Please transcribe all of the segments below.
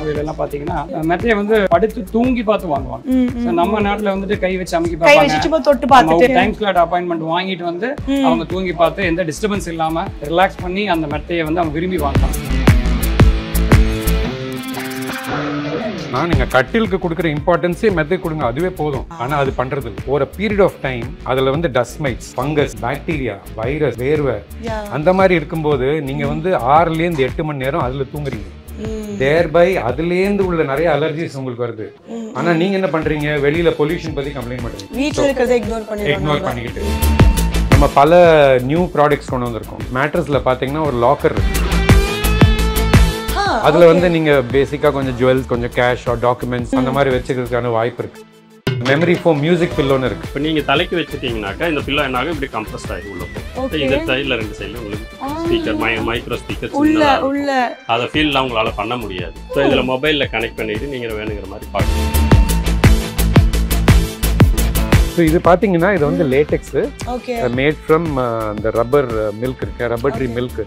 பார்வையிலலாம் பார்த்தீங்கன்னா மெத்தையை வந்து படுத்து தூங்கி பார்த்து வாங்குவாங்க. நம்ம நாட்டில் வந்துட்டு கை வச்சு அமைக்க பார்ப்பாங்க. டைம் ஸ்லாட் அப்பாயின்மெண்ட் வாங்கிட்டு வந்து அவங்க தூங்கி பார்த்து எந்த டிஸ்டர்பன்ஸ் இல்லாமல் ரிலாக்ஸ் பண்ணி அந்த மெத்தையை வந்து அவங்க விரும்பி வாங்குவாங்க. நீங்க கட்டிலுக்கு கொடுக்குற இம்பார்ட்டன்ஸே மெத்தை கொடுங்க, அதுவே போதும். ஆனா அது பண்றது ஒரு பீரியட் ஆஃப் டைம் அதுல வந்து dust mites, fungus, bacteria, virus, வேர்வை அந்த மாதிரி இருக்கும்போது நீங்க வந்து 6ல இருந்து 8 மணி நேரம் அதுல தூங்குறீங்க. தேர்பை அதுலேருந்து உள்ள நிறைய அலர்ஜிஸ் உங்களுக்கு வருது. ஆனா நீங்க என்ன பண்றீங்க, வெளியில பொல்யூஷன் பத்தி கம்ப்ளைண்ட் பண்றீங்க, இக்னோர் பண்ணிக்கிட்டு. நம்ம பல நியூ ப்ராடக்ட்ஸ் கொண்டு வந்திருக்கோம். மேட்ரஸ்ல பாத்தீங்கன்னா ஒரு லாக்கர் இருக்கு. அதுல வந்து நீங்க பேசிக்கா கொஞ்சம் ஜுவல்ஸ், கொஞ்சம் கேஷ் ஆர் டாக்குமெண்ட்ஸ் அந்த மாதிரி வச்சுக்கிறதுக்கான வாய்ப்பு இருக்கு. மெமரி ஃபோம் மியூசிக் பில்லோன்னு இருக்கு. இப்போ நீங்க தலைக்கு வச்சுட்டீங்கன்னாக்கா இந்த பில்லோ என்னாக இப்படி கம்ப்ரஸ்ட் ஆகி உள்ள போகும். இந்த சைடில் 2 சைடில் உங்களுக்கு ஸ்பீக்கர், மைக்ரோ ஸ்பீக்கர் உள்ள அதை ஃபீல்லாம் உங்களால பண்ண முடியாது. ஸோ இதுல மொபைல்ல கனெக்ட் பண்ணிட்டு நீங்க வேணுங்கிற மாதிரி பார்க்கலாம். ஸோ இது பார்த்தீங்கன்னா இது வந்து லேட்டெக்ஸ் மேட் ஃப்ரம் அந்த ரப்பர் மில்க் இருக்கு, ரப்பர் ட்ரீ மில்க்.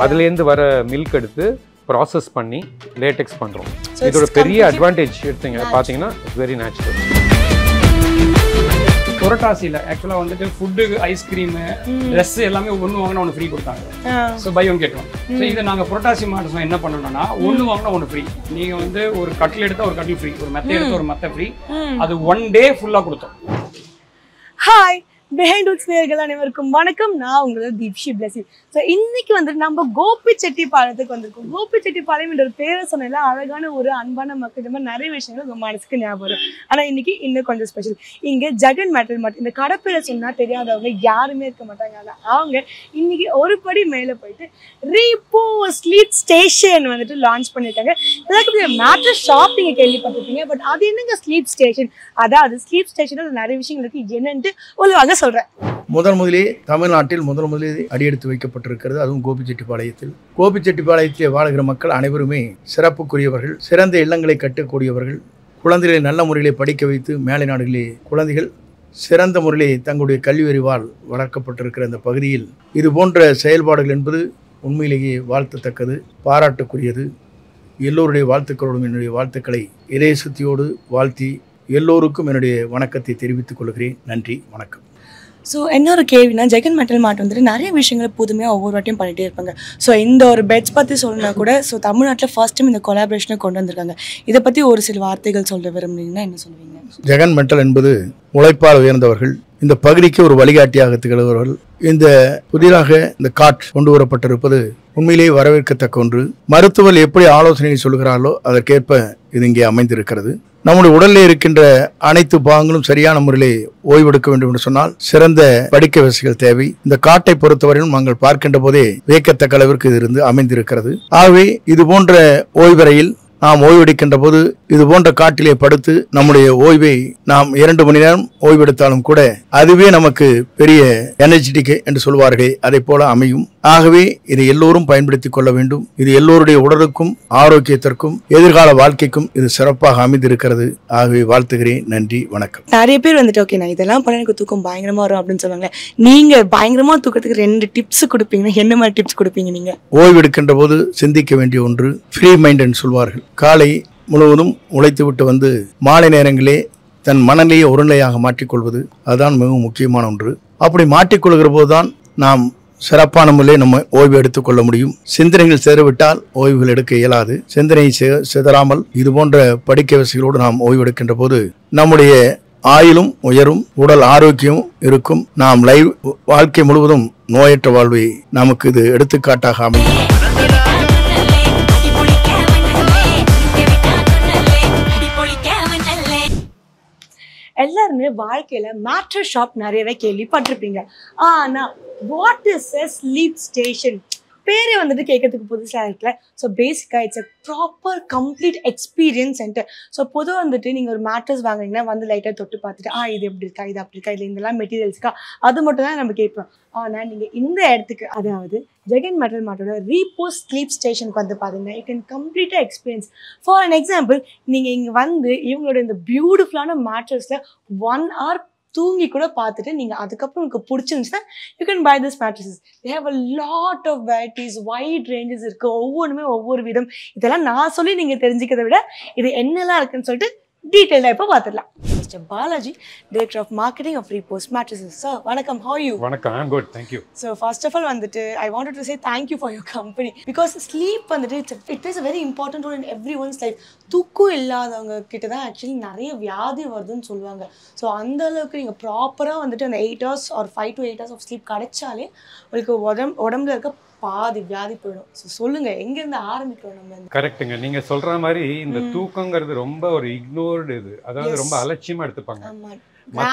அதுலேருந்து வர மில்க் எடுத்து ப்ராசஸ் பண்ணி லேட்டெக்ஸ் பண்ணுறோம். இதோட பெரிய அட்வான்டேஜ் எடுத்தீங்க பார்த்தீங்கன்னா இட்ஸ் வெரி நேச்சுரல். புரட்டாசியில் ஆக்சுவலாக வந்துட்டு ஃபுட்டு, ஐஸ்கிரீமு, ட்ரெஸ் எல்லாமே ஒன்று வாங்கினா ஒன்று ஃப்ரீ கொடுத்தாங்க. So buy one get one. So இதை நாங்கள் புரட்டாசி மாதம் என்ன பண்ணணும்னா ஒன்று வாங்கினா ஒன்று ஃப்ரீ. நீங்கள் வந்து ஒரு கட்டில் எடுத்தால் ஒரு கட்டில் ஃப்ரீ, ஒரு மெத்தை எடுத்தால் ஒரு மெத்தை ஃப்ரீ. அது 1 டே ஃபுல்லாக கொடுத்தோம். ஹாய், பிஹைண்ட் ரூட்ஸ் நேயர்கள் அனைவருக்கும் வணக்கம். நான் உங்களோட தீப்ஷி பிளஸி. ஸோ இன்னைக்கு வந்து நம்ம கோபிச்செட்டிப்பாளையத்துக்கு வந்திருக்கோம். கோபிச்செட்டிப்பாளையம் என்ற ஒரு பேரை சொன்னால அழகான ஒரு அன்பான மக்கள், இந்த மாதிரி நிறைய விஷயங்கள் உங்கள் மனசுக்கு ஞாபகம் வரும். ஆனால் இன்னைக்கு இன்னும் கொஞ்சம் ஸ்பெஷல். இங்கே ஜெகன் மெட்டல் மார்ட், இந்த கடப்பேரை சொன்னால் தெரியாதவங்க யாருமே இருக்க மாட்டாங்க. ஆனால் அவங்க இன்னைக்கு ஒரு படி மேலே போயிட்டு ரீபோ ஸ்லீப் ஸ்டேஷன் வந்துட்டு லான்ச் பண்ணியிருக்காங்க. எல்லாருக்கும் மேட்ரஸ் ஷாப் நீங்கள் கேள்விப்பட்டிருப்பீங்க. பட் அது என்னங்க ஸ்லீப் ஸ்டேஷன்? அதாவது ஸ்லீப் ஸ்டேஷனில் நிறைய விஷயங்கள் இருக்குது. என்னன்ட்டு ஒரு சொல்றேன். முதலே தமிழ்நாட்டில் முதலே அடியெடுத்து வைக்கப்பட்டிருக்கிறது, அதுவும் கோபிச்செட்டிப்பாளையத்தில். கோபிச்செட்டிப்பாளையத்தில் வாழ்கிற மக்கள் அனைவருமே சிறப்புக்குரியவர்கள், சிறந்த இல்லங்களை கட்டக்கூடியவர்கள், குழந்தைகளை நல்ல முறையிலே படிக்க வைத்து மேலை நாடுகளிலே குழந்தைகள் சிறந்த முறையிலே தங்களுடைய கல்வி அறிவால் வளர்க்கப்பட்டிருக்கிற இந்த பகுதியில் இது போன்ற செயல்பாடுகள் என்பது உண்மையிலேயே வாழ்த்தத்தக்கது, பாராட்டுக்குரியது. எல்லோருடைய வாழ்த்துக்களோடும் என்னுடைய வாழ்த்துக்களை இதயசுத்தியோடு வாழ்த்தி எல்லோருக்கும் என்னுடைய வணக்கத்தை தெரிவித்துக் கொள்கிறேன். நன்றி, வணக்கம். ஸோ என்ன ஒரு கேள்வினா, ஜெகன் மெட்டல் மார்ட் வந்துட்டு நிறைய விஷயங்களை புதுமையாக ஒவ்வொரு வாட்டியும் பண்ணிகிட்டே இருப்பாங்க. ஸோ இந்த ஒரு பெட்ஸ் பற்றி சொல்லணும்னா கூட ஸோ தமிழ்நாட்டில் ஃபர்ஸ்ட் டைம் இந்த கொலாபரேஷனை கொண்டு வந்திருக்காங்க. இதை பற்றி ஒரு சில வார்த்தைகள் சொல்ல விரும்புனீங்கன்னா என்ன சொல்லுவீங்க? ஜெகன் மெட்டல் என்பது உழைப்பால் உயர்ந்தவர்கள், இந்த பகுதிக்கு ஒரு வழிகாட்டியாக திகழ்கிறவர்கள். இந்த புதிதாக இந்த காட் கொண்டு வரப்பட்டிருப்பது உண்மையிலேயே வரவேற்கத்தக்க ஒன்று. மருத்துவர் எப்படி ஆலோசனை சொல்கிறார்களோ அதற்கேற்ப இது இங்கே அமைந்திருக்கிறது. நம்முடைய உடலில் இருக்கின்ற அனைத்து பாகங்களும் சரியான முறையிலே ஓய்வெடுக்க வேண்டும் என்று சொன்னால் சிறந்த படிக்க வசதிகள் தேவை. இந்த காட்டை பொறுத்தவரையிலும் நாங்கள் பார்க்கின்ற போதே வியக்கத்தக்க அளவிற்கு இது இருந்து அமைந்திருக்கிறது. ஆகவே இது போன்ற ஓய்வறையில் நாம் ஓய்வெடுக்கின்ற போது இது போன்ற காட்டிலே படுத்து நம்முடைய ஓய்வை நாம் 2 மணி நேரம் ஓய்வெடுத்தாலும் கூட அதுவே நமக்கு பெரிய எனர்ஜெட்டிக் என்று சொல்வார்களே, அதை போல அமையும். ஆகவே இதை எல்லோரும் பயன்படுத்திக் கொள்ள வேண்டும். இது எல்லோருடைய உடலுக்கும் ஆரோக்கியத்திற்கும் எதிர்கால வாழ்க்கைக்கும் இது சிறப்பாக அமைந்திருக்கிறது. ஆகவே வாழ்த்துகிறேன். நன்றி, வணக்கம். நிறைய பேர் வந்துட்டு ஓகே நான் இதெல்லாம் பண்ண எனக்கு தூக்கம் பயங்கரமா வரும் அப்படின்னு சொல்லுவாங்க. நீங்க பயங்கரமா தூக்கத்துக்கு 2 டிப்ஸ் கொடுப்பீங்க. என்ன மாதிரி டிப்ஸ் கொடுப்பீங்க நீங்க? ஓய்வெடுக்கின்ற போது சிந்திக்க வேண்டிய ஒன்று ஃப்ரீ மைண்ட் என்று சொல்வார்கள். காலை முழுவதும் உழைத்துவிட்டு வந்து மாலை நேரங்களே தன் மனநிலையை ஒருநிலையாக மாற்றிக்கொள்வது அதுதான் மிகவும் முக்கியமான ஒன்று. அப்படி மாற்றிக்கொள்கிற போதுதான் நாம் சிறப்பான முறையில் நம்ம ஓய்வு எடுத்துக்கொள்ள முடியும். சிந்தனைகள் சிதறிவிட்டால் ஓய்வுகள் எடுக்க இயலாது. சிந்தனை சிதறாமல் இது போன்ற படிக்க வசதிகளோடு நாம் ஓய்வு எடுக்கின்ற போது நம்முடைய ஆயுளும் உயரும், உடல் ஆரோக்கியம் இருக்கும். நாம் வாழ்க்கை முழுவதும் நோயற்ற வாழ்வை நமக்கு இது எடுத்துக்காட்டாக அமையும். எல்லாருமே வாழ்க்கையில மேட்ரஸ் ஷாப் நிறையவே கேள்விப்பட்டிருப்பீங்க. ஆனா what is a sleep station? பேரே வந்துட்டு கேட்கறதுக்கு புதுசாக இருக்குல்ல. ஸோ பேசிக்காக it's a proper complete experience centre. So பொதுவாக வந்துட்டு நீங்கள் ஒரு மேட்ரஸ் வாங்குறீங்கன்னா வந்து லைட்டாக தொட்டு பார்த்துட்டு இது எப்படி இருக்கா, இது அப்படி இருக்கா, இல்லை இதெல்லாம் மெட்டீரியல்ஸ்க்கா, அது மட்டும் தான் நம்ம கேட்போம். ஆனால் நீங்கள் இந்த இடத்துக்கு, அதாவது ஜெகன் மெட்டல் மார்ட்டோட ரீபோ ஸ்லீப் ஸ்டேஷனுக்கு வந்து பார்த்தீங்கன்னா யூ கேன் கம்ப்ளீட்டாக எக்ஸ்பீரியன்ஸ். ஃபார் அன் எக்ஸாம்பிள், நீங்கள் இங்கே வந்து இவங்களோட இந்த பியூட்டிஃபுல்லான மேட்ரஸில் 1 hour தூங்கி கூட பார்த்துட்டு நீங்க அதுக்கப்புறம் உங்களுக்கு பிடிச்சிருந்துச்சுன்னா you can buy this mattresses. They have a lot of varieties, wide ranges இருக்கு, ஒவ்வொன்றுமே ஒவ்வொரு விதம். இதெல்லாம் நான் சொல்லி நீங்க தெரிஞ்சுக்கிறத விட இது என்னெல்லாம் இருக்குன்னு சொல்லிட்டு டீட்டெயிலாக இப்போ பார்த்துடலாம். Mister Balaji, director of marketing of Repose mattresses. Sir வணக்கம், how are you? வணக்கம், I am good, thank you. So first of all வந்துட்டு I wanted to say thank you for your company because sleep வந்துட்டு it plays a very important role in everyone's life. தூக்கம் இல்லாதவங்க கிட்ட தான் actually நிறைய வியாதி வருதுன்னு சொல்லுவாங்க. ஸோ அந்த அளவுக்கு நீங்கள் ப்ராப்பராக வந்துட்டு அந்த 8 hours or 5 to 8 hours of sleep கிடைச்சாலே உங்களுக்கு உடம்புல இருக்க பாதி வியாதி போயிடும். ஸோ சொல்லுங்க, எங்கேருந்து ஆரம்பிக்கிறோம் நம்ம? கரெக்ட்டுங்க, நீங்க சொல்ற மாதிரி இந்த தூக்கங்கிறது ரொம்ப ஒரு இக்னோர்டு இது, அதாவது ரொம்ப அலட்சியமா எடுத்துப்பாங்க.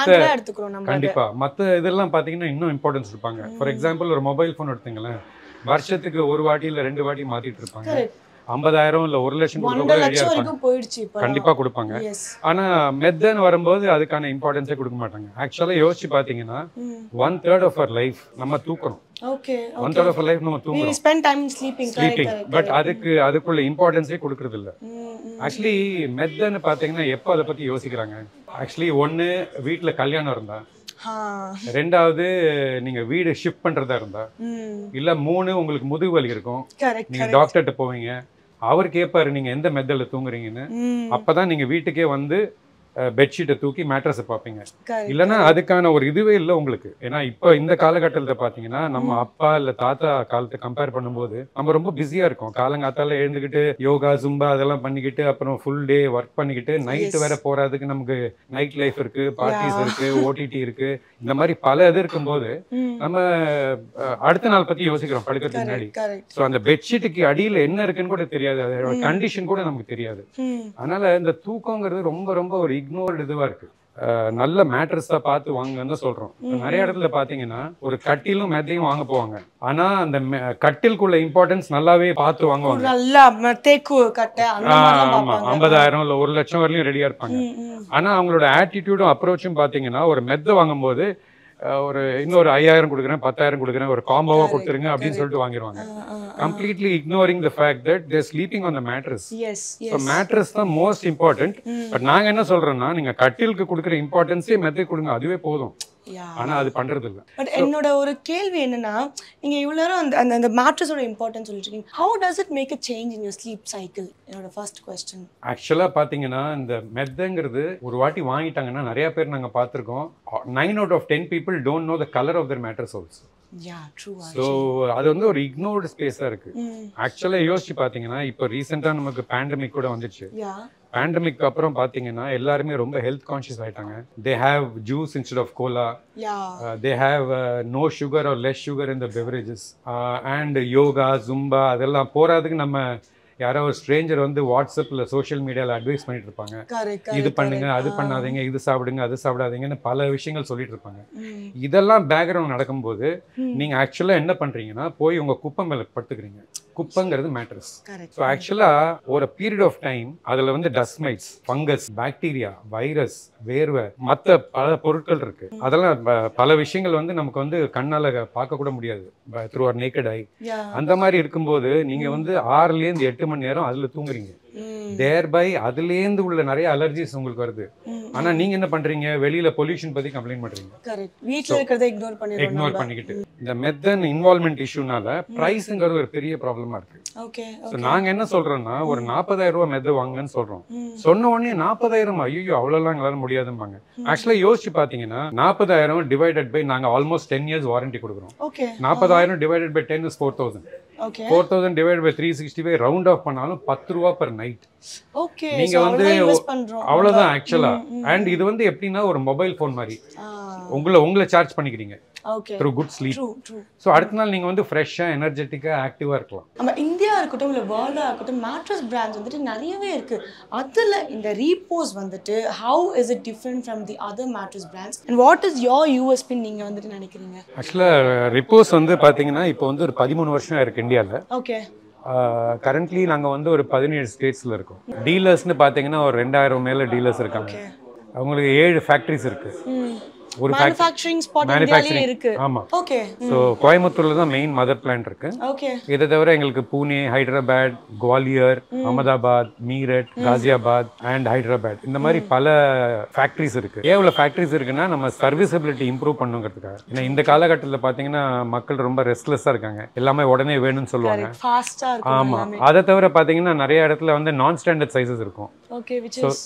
கண்டிப்பா மத்த இதெல்லாம் பாத்தீங்கன்னா இன்னும் இம்பார்ட்டன்ஸ் இருப்பாங்க. ஃபார் எக்ஸாம்பிள் ஒரு மொபைல் போன் எடுத்துங்களேன், வருஷத்துக்கு ஒரு வாட்டி இல்ல 2 வாட்டி மாத்திட்டு இருப்பாங்க. 50,000 இல்ல 1 லட்சம் கண்டிப்பா கொடுப்பாங்க. ஆனா மெத்தன் வரும்போது அதுக்கான இம்பார்ட்டன்ஸே கொடுக்க மாட்டாங்க. ஆக்சுவலா யோசிச்சு பாத்தீங்கன்னா 1/3 ஆஃப் அவர் லைஃப் நம்ம தூக்கணும். 1/3 ஆஃப் அவர் லைஃப் நம்ம தூங்குறோம், ஸ்லீப்பிங். பட் அதுக்குள்ள இம்பார்ட்டன்ஸே கொடுக்கறது இல்ல. ஆக்சுவலி மெத்தன்னு பாத்தீங்கன்னா எப்போ அதை பத்தி யோசிக்கிறாங்க? ஆக்சுவலி ஒன்னு வீட்டுல கல்யாணம் இருந்தா, 2வது நீங்க வீடு ஷிஃப்ட் பண்றதா இருந்தா, இல்ல 3 உங்களுக்கு முதுகு வலி இருக்கும், நீங்க டாக்டர்கிட்ட போவீங்க, அவர் கேட்பாரு நீங்க எந்த மெத்தட்ல தூங்குறீங்கன்னு. அப்பதான் நீங்க வீட்டுக்கே வந்து பெட்ஷீட்டை தூக்கி மேட்ரஸை பார்ப்பீங்க. இல்லைன்னா அதுக்கான ஒரு இதுவே இல்லை உங்களுக்கு. ஏன்னா இப்போ இந்த காலகட்டத்தில் பார்த்தீங்கன்னா நம்ம அப்பா இல்லை தாத்தா காலத்தை கம்பேர் பண்ணும்போது நம்ம ரொம்ப பிஸியாக இருக்கோம். காலங்காத்தால எழுந்துக்கிட்டு யோகா ஜும்பா அதெல்லாம் பண்ணிக்கிட்டு அப்புறம் ஃபுல் டே ஒர்க் பண்ணிக்கிட்டு நைட்டு வேற போகிறதுக்கு நமக்கு நைட் லைஃப் இருக்கு, பார்ட்டிஸ் இருக்கு, ஓடிடி இருக்கு, இந்த மாதிரி பல இது இருக்கும்போது நம்ம அடுத்த நாள் பற்றி யோசிக்கிறோம் படுக்கிறதுக்கு முன்னாடி. ஸோ அந்த பெட்ஷீட்டுக்கு அடியில் என்ன இருக்குன்னு கூட தெரியாது, அதோட கண்டிஷன் கூட நமக்கு தெரியாது. அதனால இந்த தூக்கங்கிறது ரொம்ப ரொம்ப ஒரு இக்னோர்டு இதுவா இருக்கு. நல்ல மேட்ரஸா பார்த்து வாங்கன்னு சொல்றோம். நிறைய இடத்துல பாத்தீங்கன்னா ஒரு கட்டிலும் மெத்தையும் வாங்க போவாங்க, ஆனா அந்த கட்டிலுக்குள்ள இம்பார்ட்டன்ஸ் நல்லாவே பார்த்து வாங்குவாங்க. 50,000 இல்ல 1 லட்சம் வரையிலும் ரெடியா இருப்பாங்க. ஆனா அவங்களோட ஆட்டிடியூடும் அப்ரோச்சும் பாத்தீங்கன்னா ஒரு மெத்தை வாங்கும் போது ஒரு இன்னொரு 5,000 கொடுக்குறேன், 10,000 கொடுக்குறேன், ஒரு காம்போவா கொடுத்துருங்க அப்படின்னு சொல்லிட்டு வாங்கிடுவாங்க. Completely ignoring the fact that they're sleeping on the mattress. So mattress தான் மோஸ்ட் இம்பார்ட்டன்ட். பட் நாங்க என்ன சொல்றோம்னா நீங்க கட்டிலுக்கு கொடுக்குற இம்பார்ட்டன்ஸே மெத்தை கொடுங்க, அதுவே போதும். ஆனா அது பண்றது இல்ல. பட் என்னோட ஒரு கேள்வி என்னன்னா, நீங்க இவ்வளவு நேரம் அந்த அந்த மேட்ரஸோட இம்பார்ட்டன்ஸ் சொல்லிட்டு இருக்கீங்க. how does it make a change in your sleep cycle? என்னோட ஃபர்ஸ்ட் क्वेश्चन. ஆக்சுவலா பாத்தீங்கன்னா இந்த மெத்தைங்கிறது ஒரு வாட்டி வாங்கிட்டாங்கன்னா நிறைய பேர் நாங்க பாத்துறோம், 9 out of 10 people don't know the color of their mattress also. Yeah, true. So அது வந்து ஒரு ignored space-ஆ இருக்கு. ஆக்சுவலா யோசிச்சு பாத்தீங்கன்னா இப்போ ரீசெண்டா நமக்கு பேண்டமிக் கூட வந்துச்சு. பேண்டமிக் அப்புறம் பாத்தீங்கன்னா எல்லாருமே ரொம்ப ஹெல்த் கான்ஷியஸ் ஆயிட்டாங்க. they have juice instead of cola. They have no sugar or less sugar in the beverages. And yoga zumba அதெல்லாம் போறதுக்கு நம்ம யாரோ ஒரு ஸ்ட்ரேஞ்சர் வந்து வாட்ஸ்அப்ல சோஷியல் மீடியால அட்வைஸ் பண்ணிட்டு இருப்பாங்க, இது பண்ணுங்க, அது பண்ணாதீங்க, இது சாப்பிடுங்க, அது சாப்பிடாதீங்கன்னு பல விஷயங்கள் சொல்லிட்டு இருப்பாங்க. இதெல்லாம் பேக்ரவுண்ட் நடக்கும்போது நீங்க ஆக்சுவலா என்ன பண்றீங்கன்னா போய் உங்க குப்பை மேல படுத்துக்கிறீங்க. குப்பைங்கிறது மேட்ரஸ். ஸோ ஆக்சுவலா ஒரு பீரியட் ஆஃப் டைம் அதுல வந்து dust mites, fungus, bacteria, virus, வேர்வை, மற்ற பல பொருட்கள் இருக்கு. அதெல்லாம் பல விஷயங்கள் வந்து நமக்கு வந்து கண்ணால பார்க்க கூட முடியாது, த்ரூ அவர் நேக்கட் ஐ. அந்த மாதிரி இருக்கும்போது நீங்க வந்து 6லேருந்து 8 மணி நேரம் அதுல தூங்குறீங்க. தேர்பை அதுலேருந்து உள்ள நிறைய அலர்ஜிஸ் உங்களுக்கு வருது. ஆனா நீங்க என்ன பண்றீங்க, வெளியில பொல்யூஷன் பத்தி கம்ப்ளைண்ட் பண்றீங்க, வீட்ல இருக்கிறதை இக்னோர் பண்ணிக்கிட்டு. இந்த மெத்தன் இன்வால்வ்மெண்ட் இஷ்யூனால பிரைஸ்ங்கிறது ஒரு பெரிய ப்ராப்ளமா இருக்கு. சோ நாங்க என்ன சொல்றோம்னா ஒரு 40,000 ரூபாய் மெத்த வாங்கன்னு சொல்றோம். சொன்ன உடனே 40,000 ஐயோ அவ்வளவுலாம் எங்களால முடியாதும்பாங்க. ஆக்சுவலா யோசிச்சு பாத்தீங்கன்னா 40,000 டிவைடட் பை நாங்க ஆல்மோஸ்ட் 10 years வாரண்டி கொடுக்குறோம். 40,000 divided by 10 is 4,000. 4,000 divided by 365 round off பண்ணாலும் 10 ரூபாய் per night. நீங்க வந்து அவ்வளவுதான் ஆக்சுவலா. அண்ட் இது வந்து எப்படின்னா ஒரு மொபைல் போன் மாதிரி உங்களை சார்ஜ் பண்ணிக்கிறீங்க through good sleep. So அடுத்த நாள் நீங்க வந்து ஃப்ரெஷ்ஷா எனர்ஜெட்டிக்கா ஆக்டிவா இருக்கலாம். நம்ம இந்தியா இருக்கட்டும் இல்ல வேர்ல்டா இருக்கட்டும் மேட்ரஸ் பிராண்ட்ஸ் வந்துட்டு நிறையவே இருக்கு. அதுல இந்த ரீபோஸ் வந்துட்டு how is it different from the other mattress brands and what is your USP நீங்க வந்துட்டு நினைக்கிறீங்க? ஆக்சுவலா ரீபோஸ் வந்து பாத்தீங்கன்னா இப்போ வந்து ஒரு 13 வருஷம் இருக்கு இந்தியால. ஓகே. கரண்ட்லி நாங்க வந்து ஒரு 17 ஸ்டேட்ஸ்ல இருக்கோம். டீலர்ஸ்னு பாத்தீங்கன்னா ஒரு 2000 மேல டீலர்ஸ் இருக்காங்க. அவங்களுக்கு 7 ஃபேக்டரிஸ் இருக்கு. ஒரு manufacturing spot இந்தியாலயே இருக்கு. ஆமா. ஓகே. ஸோ கோயம்புத்தூர்ல தான் மெயின் மதர் பிளான்ட் இருக்கு. ஓகே. இதை தவிர எங்களுக்கு பூனே, ஹைதராபாத், குவாலியர், அகமதாபாத், மீரட், காசியாபாத் அண்ட் ஹைதராபாத் இந்த மாதிரி பல ஃபேக்டரிஸ் இருக்கு. ஏன் இவ்வளோ ஃபேக்டரிஸ் இருக்குன்னா நம்ம சர்வீசபிலிட்டி இம்ப்ரூவ் பண்ணுங்கிறதுக்காக. ஏன்னா இந்த காலகட்டத்தில் பார்த்தீங்கன்னா மக்கள் ரொம்ப ரெஸ்ட்லெஸ்ஸாக இருக்காங்க, எல்லாமே உடனே வேணும்னு சொல்லுவாங்க. ஃபாஸ்டா இருக்கு. ஆமா. அதை தவிர பார்த்தீங்கன்னா நிறைய இடத்துல வந்து நான் ஸ்டாண்டர்ட் சைஸஸ் இருக்கும். Okay.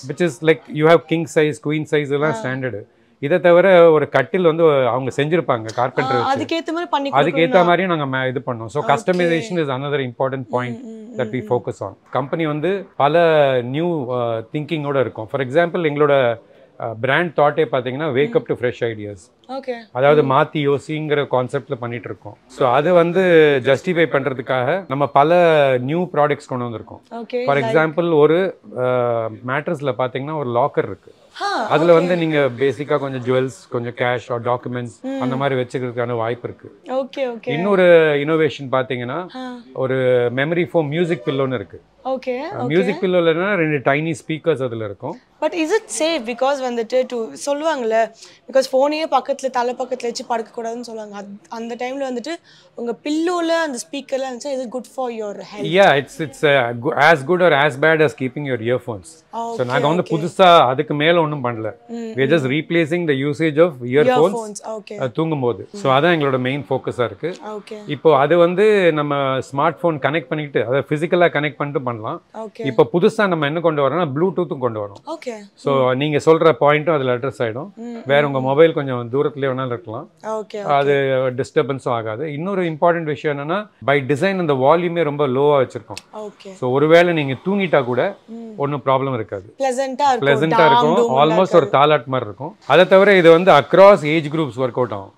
which is like you have king size, queen size எல்லாம் ஸ்டாண்டர்டு. இதை தவிர ஒரு கட்டில் வந்து அவங்க செஞ்சிருப்பாங்க கார்பெண்டர் வச்சு, அதுக்கேத்த மாதிரி பண்ணி அதுக்கேற்ற மாதிரியும் நாங்க இது பண்ணோம். So customisation is another important point that we focus on. Company வந்து பல நியூ திங்கிங்கோட இருக்கும். ஃபார் எக்ஸாம்பிள் எங்களோட பிராண்ட் தாட்டே பார்த்தீங்கன்னா wake up to fresh ideas. Okay. அதாவது மாற்றி யோசிங்கிற கான்செப்ட்ல பண்ணிட்டு இருக்கோம். ஸோ அது வந்து ஜஸ்டிஃபை பண்றதுக்காக நம்ம பல நியூ ப்ராடக்ட்ஸ் கொண்டு வந்திருக்கோம். ஃபார் எக்ஸாம்பிள் ஒரு மேட்ரஸ்ல பார்த்தீங்கன்னா ஒரு லாக்கர் இருக்கு. அதுல வந்து நீங்க பேசிக்கா கொஞ்சம் ஜுவல்ஸ், கொஞ்சம் கேஷ் ஆர் டாக்குமெண்ட்ஸ் அந்த மாதிரி வச்சுக்கிறதுக்கான வாய்ப்பு இருக்கு. ஓகே. ஓகே. இன்னொரு இனோவேஷன் பாத்தீங்கன்னா ஒரு மெமரி ஃபோம் மியூசிக் பில்லோன்னு இருக்கு. ஓகே. மியூசிக் பில்லோலனா 2 டைனி ஸ்பீக்கர்ஸ் அதுல இருக்கும். But is it safe? Because வந்துட்டு சொல்லுவாங்கல்ல, பிகாஸ் ஃபோனையே பக்கத்துல தலை பக்கத்துல வச்சு படுக்க கூடாதுன்னு சொல்லுவாங்க. அந்த டைம்ல வந்துட்டு உங்க பில்லோல அந்த ஸ்பீக்கர்ல இருந்துச்சு, is it good for your health? Yeah, it's as good or as bad as keeping your earphones. So நாங்க வந்து புதுசா அதுக்கு மேல ஒண்ணும் பண்ணல. We are just replacing the usage of earphones தூங்கும்போது. ஸோ அதான் எங்களோட மெயின் ஃபோக்கஸா இருக்கு. இப்போ அது வந்து நம்ம ஸ்மார்ட் போன் கனெக்ட் பண்ணிட்டு அதை பிசிக்கலா கனெக்ட் பண்ணிட்டு பண்ணலாம். இப்போ புதுசா நம்ம என்ன கொண்டு வரோம்னா ப்ளூடூத்தும் கொண்டு வரோம். ஸோ நீங்க சொல்ற பாயிண்ட்டும் அதுல அட்ரஸ் ஆயிடும். வேற உங்க மொபைல் கொஞ்சம் தூரத்துலேயே வேணாலும் இருக்கலாம், அது டிஸ்டர்பன்ஸும் ஆகாது. இன்னொரு இம்பார்ட்டன்ட் விஷயம் என்னன்னா பை டிசைன் அந்த வால்யூமே ரொம்ப லோவா வச்சிருக்கோம். ஸோ ஒருவேளை நீங்க தூங்கிட்டா கூட ஒன்றும் ப்ராப்ளம் இருக்காது, பிளசண்டா இருக்கும், ஆல்மோஸ்ட் ஒரு தாலாட் மாதிரி இருக்கும். அதை தவிர இது வந்து across age groups work out ஆகும்.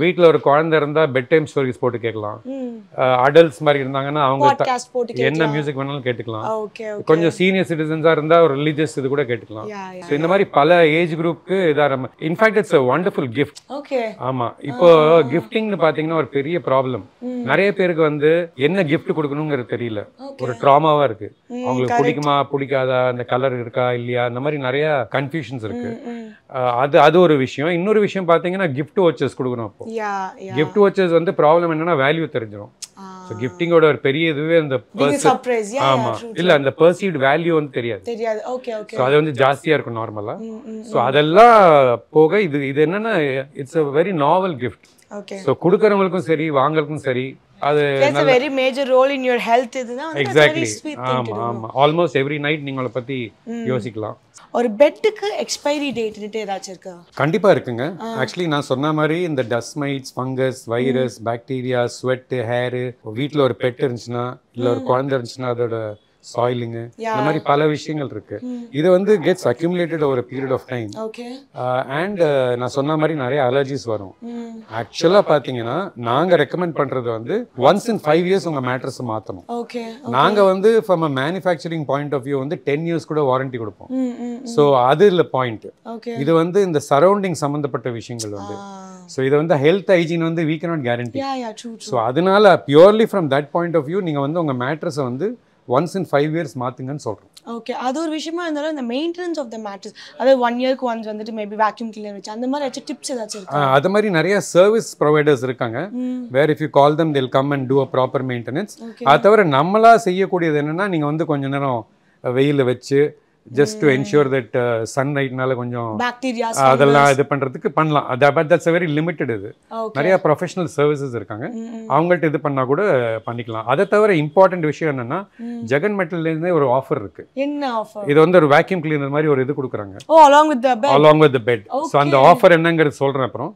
வீட்டில் ஒரு குழந்தை இருந்தா பெட் டைம் ஸ்டோரிஸ் போட்டு கேட்கலாம். அடல்ட்ஸ் மாதிரி இருந்தாங்கன்னா அவங்க என்ன மியூசிக் வேணாலும் கேட்டுக்கலாம். கொஞ்சம் சீனியர் சிட்டிசன்ஸா இருந்தா ஒரு ரிலீஜியஸ் இது கூட கேட்டுக்கலாம். ஸோ இந்த மாதிரி பல ஏஜ் குரூப்க்கு இதாக in fact it's a wonderful gift. ஆமா. இப்போ கிஃப்டிங்னு பாத்தீங்கன்னா ஒரு பெரிய ப்ராப்ளம். நிறைய பேருக்கு வந்து என்ன கிஃப்ட் கொடுக்கணுங்கிறது தெரியல, ஒரு ட்ராமாவா இருக்கு. அவங்களுக்கு பிடிக்குமா பிடிக்காதா, அந்த கலர் இருக்கா இல்லையா, அந்த மாதிரி நிறைய கன்ஃபியூஷன்ஸ் இருக்கு. அது ஒரு விஷயம். இன்னொரு விஷயம் பாத்தீங்கன்னா கிஃப்ட் வாட்சஸ் கொடுக்கணும். அப்போ கிஃப்ட் வாட்சஸ் வந்து ப்ராப்ளம் என்னன்னா வேல்யூ தெரிஞ்சிடும். ஸோ கிஃப்டிங்கோட ஒரு பெரிய இதுவே அந்த ஆமா இல்ல அந்த பெர்சீவ்ட் வேல்யூ வந்து தெரியாது. ஸோ அது வந்து ஜாஸ்தியா இருக்கும் நார்மலா. ஸோ அதெல்லாம் போக இது என்னன்னா it's a very novel gift. So கொடுக்கறவங்களுக்கும் சரி வாங்குறதுக்கும் சரி அது a very major role in your health. இதுனா எக்ஸாக்ட்லி. ஆமா ஆல்மோஸ்ட் எவ்ரி நைட் நீங்க அதை பத்தி யோசிக்கலாம். ஒரு பெட்டுக்கு எக்ஸ்பைரி டேட் ஏதாச்சும் இருக்கா? கண்டிப்பா இருக்குங்க. ஆக்சுவலி நான் சொன்ன மாதிரி இந்த dust mites, fungus, virus, bacteria, sweat, hair, வீட்டில் ஒரு பெட் இருந்துச்சுன்னா இல்ல ஒரு குழந்தை இருந்துச்சுன்னா அதோட சாயிலிங், இந்த மாதிரி பல விஷயங்கள் இருக்கு. இது வந்து gets accumulated over period of time. And நான் சொன்ன மாதிரி நிறைய அலர்ஜிஸ் வரும். ஆக்சுவலா பாத்தீங்கன்னா நாங்க ரெக்கமெண்ட் பண்றது வந்து ஒன்ஸ் இன் 5 years உங்க மேட்ரஸ் மாத்தணும். நாங்க வந்து from a manufacturing point of view வந்து 10 years கூட வாரண்டி கொடுப்போம். ஸோ அது இல்ல பாயிண்ட். இது வந்து இந்த சரௌண்டிங் சம்பந்தப்பட்ட விஷயங்கள் வந்து ஸோ இது வந்து ஹெல்த் ஹைஜீன் வந்து we cannot guarantee. ஸோ அதனால purely from that point of view நீங்க வந்து உங்க மேட்ரஸை வந்து ஒன்ஸ் இன் 5 years மாத்துங்கன்னு சொல்றோம். ஓகே. அது ஒரு விஷயமா இருந்தாலும் இந்த மெயின்டெனன்ஸ் ஆஃப் த மேட்ரஸ், அதாவது 1 yearக்கு ஒன்ஸ் வந்துட்டு மேபி வேக்யூம் கிளீனர் வச்சு அந்த மாதிரி ஏதாச்சும் டிப்ஸ் ஏதாச்சும் இருக்கா? அது மாதிரி நிறைய சர்வீஸ் ப்ரொவைடர்ஸ் இருக்காங்க. Where if you call them they'll come and do a proper maintenance. அது தவிர நம்மளா செய்யக்கூடியது என்னன்னா நீங்க வந்து கொஞ்ச நேரம் வெயில வச்சு just to ensure that sunlightனால கொஞ்சம் பாக்டீரியாஸ் அதெல்லாம் இது பண்றதுக்கு பண்ணலாம். But that's a very limited. இது நிறைய ப்ரொஃபஷனல் சர்வீசஸ் இருக்காங்க, அவங்கள்ட்ட இது பண்ணா கூட பண்ணிக்கலாம். அதை தவிர இம்பார்ட்டன்ட் விஷயம் என்னன்னா ஜெகன் மெட்டல்ல இருந்தே ஒரு ஆஃபர் இருக்கு. என்ன ஆஃபர்? இது வந்து ஒரு வேக்யூம் கிளீனர் மாதிரி ஒரு இது கொடுக்குறாங்க along with the bed. So அந்த ஆஃபர் என்னங்கிறது சொல்றேன் அப்புறம்.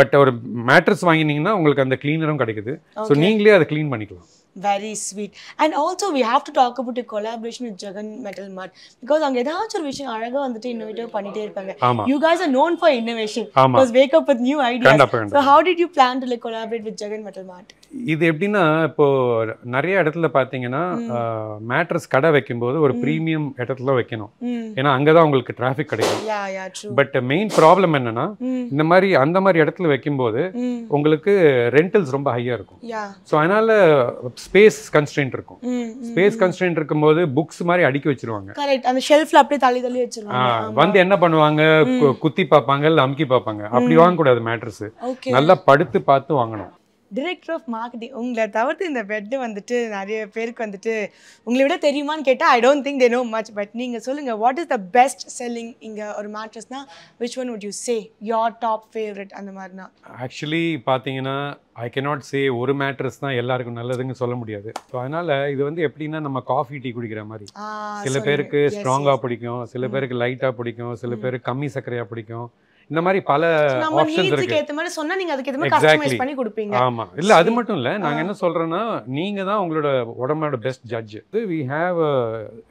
பட் ஒரு மேட்ரஸ் வாங்கினீங்கன்னா உங்களுக்கு அந்த கிளீனரும் கிடைக்குது. ஸோ நீங்களே அதை கிளீன் பண்ணிக்கலாம். Very sweet. And also we have to talk about a collaboration with Jagan Metal Mart, because அங்க ஏதாச்சும் ஒரு விஷயம் அழகா வந்துட்டு இன்னோவேட்டிவ் பண்ணிட்டே இருப்பாங்க. You guys are known for innovation, because wake up with new ideas. So how did you plan to like collaborate with Jagan Metal Mart? இது எப்படின்னா இப்போ நிறைய இடத்துல பாத்தீங்கன்னா மேட்ரஸ் கடை வைக்கும்போது ஒரு பிரீமியம் இடத்துல வைக்கணும், ஏன்னா அங்கதான் உங்களுக்கு டிராஃபிக் கிடைக்கும். பட் மெயின் ப்ராப்ளம் என்னன்னா இந்த மாதிரி அந்த மாதிரி இடத்துல வைக்கும்போது உங்களுக்கு ரெண்டல்ஸ் ரொம்ப ஹையா இருக்கும். ஸோ அதனால ஸ்பேஸ் கன்ஸ்ட்ரெயின்ட் இருக்கும். ஸ்பேஸ் கன்ஸ்ட்ரெயின்ட் இருக்கும்போது புக்ஸ் மாதிரி அடுக்கி வச்சிருவாங்க. அந்த ஷெல்ஃப்ல அப்படியே தள்ளி தள்ளி வச்சிருவாங்க. வந்து என்ன பண்ணுவாங்க, குத்தி பார்ப்பாங்க இல்ல அமுக்கி பார்ப்பாங்க. அப்படி வாங்கக்கூடாது மேட்ரஸ். நல்லா படுத்து பார்த்து வாங்கணும். டிரெக்டர் ஆஃப் மார்க்கெட்டிங், உங்களை தவிர்த்து இந்த பெட்டு வந்துட்டு நிறைய பேருக்கு வந்துட்டு உங்களை விட தெரியுமான்னு கேட்டால் I don't think they know much. But நீங்கள் சொல்லுங்கள், what is the best selling இங்கே ஒரு மேட்ரஸ்னா which one would you say your top favourite அந்த மாதிரினா? ஆக்சுவலி பார்த்தீங்கன்னா ஐ கேனாட் சே ஒரு மேட்ரஸ் தான் எல்லாருக்கும் நல்லதுன்னு சொல்ல முடியாது. ஸோ அதனால இது வந்து எப்படின்னா நம்ம காஃபி டீ குடிக்கிற மாதிரி, சில பேருக்கு ஸ்ட்ராங்காக பிடிக்கும், சில பேருக்கு லைட்டாக பிடிக்கும், சில பேருக்கு கம்மி சர்க்கரையாக பிடிக்கும். இந்த மாதிரி பல ஆப்ஷன்ஸ் இருக்கு. ஏத்த மாதிரி சொன்னா நீங்க அதுக்கு ஏத்த மாதிரி கஸ்டமைஸ் பண்ணி கொடுப்பீங்க. ஆமா, இல்ல அது மட்டும் இல்ல, நாங்க என்ன சொல்றோம்னா நீங்க தான் உங்களோட உடம்போட best judge. we have a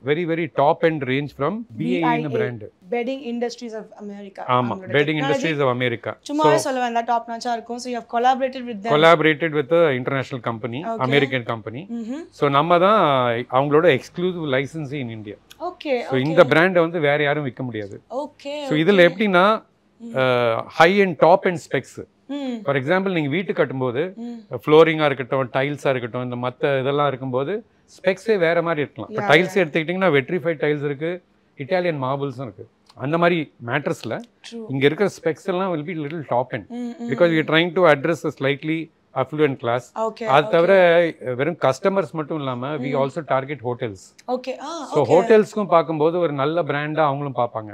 very very top end range from BIA ன brand, Bedding Industries of America. ஆமா, Bedding Industries of America. சும்மாவே சொல்ல வேண்டாம், டாப் நாச்சா இருக்கும். so you have collaborated with the international company, American company. so நம்ம தான் அவங்களோட exclusive licensee in India. Okay. so இந்த பிராண்ட் வந்து வேற யாரும் விற்க முடியாது. ஓகே. so இதுல எப்படின்னா high and top and specs. For example நீங்க வீட்டு கட்டும்போது ஃப்ளோரிங்கா இருக்கட்டும், டைல்ஸா இருக்கட்டும், இந்த மற்ற இதெல்லாம் இருக்கும்போது ஸ்பெக்ஸே வேற மாதிரி இருக்கலாம். இப்போ டைல்ஸ் எடுத்துக்கிட்டிங்கன்னா வெட்ரிஃபைட் டைல்ஸ் இருக்கு, இட்டாலியன் மார்பிள்ஸும் இருக்கு. அந்த மாதிரி மேட்ரஸ்ல இங்க இருக்கிற ஸ்பெக்ஸ் எல்லாம் will be little top end because we are trying to address a slightly affluent class. அது தவிர வெறும் கஸ்டமர்ஸ் மட்டும் இல்லாம we also target hotels. Okay. So ஹோட்டல்ஸ்க்கும் பாக்கும்போது ஒரு நல்ல பிராண்டா அவங்களும் பாப்பாங்க.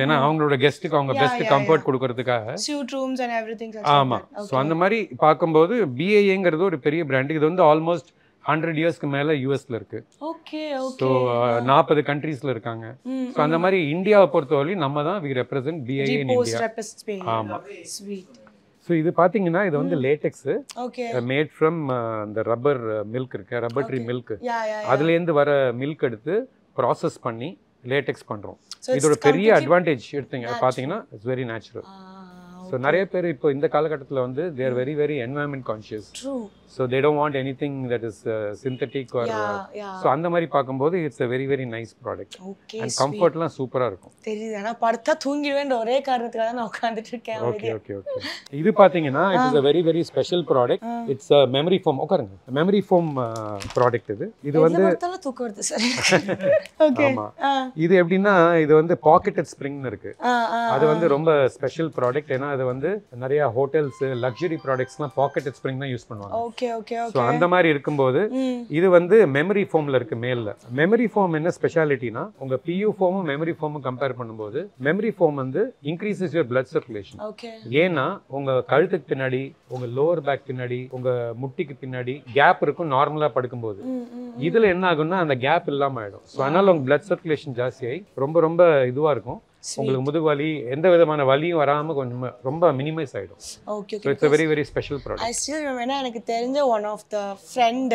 ஏன்னா அவங்களோட கெஸ்ட்டுக்கு அவங்க பெஸ்ட் கம்ஃபர்ட் கொடுக்கறதுக்காக suite rooms and everything. ஆமா. சோ அந்த மாதிரி பாக்கும்போது BIAங்கிறது ஒரு பெரிய பிராண்ட். இது வந்து ஆல்மோஸ்ட் 100 இயர்ஸ்க்கு மேல யூஎஸ்ல இருக்கு. ஓகே. சோ 40 கண்ட்ரீஸ்ல இருக்காங்க. சோ அந்த மாதிரி இந்தியாவை பொறுத்தவரை நம்ம தான் we represent BIA in India. ஆமா. ஸ்வீட். ஸோ இது பார்த்தீங்கன்னா இது வந்து லேட்டெக்ஸு, ஓகே, மேட் ஃப்ரம் இந்த ரப்பர் மில்க் இருக்கு, ரப்பர் ட்ரீ மில்க். அதுலேருந்து வர மில்க் எடுத்து ப்ராசஸ் பண்ணி லேட்டெக்ஸ் பண்ணுறோம். இதோட பெரிய அட்வான்டேஜ் எடுத்தீங்க பார்த்தீங்கன்னா இட்ஸ் வெரி நேச்சுரல். ஸோ நிறைய பேர் இப்போ இந்த காலகட்டத்தில் வந்து they are very very environment conscious. So they don't want anything that is synthetic or. So அந்த மாதிரி பார்க்கும்போது it's a very very nice product. And கம்ஃபர்ட்லாம் சூப்பராக இருக்கும். தெரியுது, ஆனால் படுத்தா தூங்கிடுவேன் ஒரே காரணத்துக்காக தான் நான் உட்காந்துட்டு இருக்கேன். Okay okay okay. இது பார்த்தீங்கன்னா it's a very very special product. It's a memory foam. உட்காருங்க, memory foam ப்ராடக்ட் இது. இது வந்து தூக்கம் வருது சார். ஓகே. இது எப்படின்னா இது வந்து பாக்கெட்டட் ஸ்ப்ரிங்னு இருக்கு. அது வந்து ரொம்ப ஸ்பெஷல் ப்ராடக்ட். ஏன்னா அது வந்து நிறைய ஹோட்டல்ஸ் லக்ஸரி ப்ராடக்ட்ஸ்லாம் பாக்கெட்டட் ஸ்ப்ரிங் தான் யூஸ் பண்ணுவாங்க. Okay okay okay. சோ அந்த மாதிரி இருக்கும்போது இது வந்து மெமரி ஃபோம்ல இருக்கு மேல்ல. மெமரி ஃபோம் என்ன ஸ்பெஷாலிட்டினா உங்க PU ஃபோமும் மெமரி ஃபோமும் கம்பேர் பண்ணும்போது மெமரி ஃபோம் வந்து increases your blood circulation. Okay. ஏன்னா உங்க கழுத்துக்கு பின்னாடி, உங்க லோவர் பேக் பின்னாடி, உங்க முட்டிக்கு பின்னாடி கேப் இருக்கும் நார்மலா படுக்கும்போது. இதுல என்ன ஆகும்னா அந்த கேப் இல்லாம ஆயிடும். சோ அதனால உங்க blood circulation ஜாஸ்தியாகி ரொம்ப ரொம்ப இதுவா இருக்கும். உங்களுக்கு முதுகு வலி எந்த விதமான வலியும் வராம கொஞ்சம் ரொம்ப மினிமைஸ் ஆயிடும். Okay okay. It's a very very special product. I still remember எனக்கு தெரிஞ்ச one of the friend,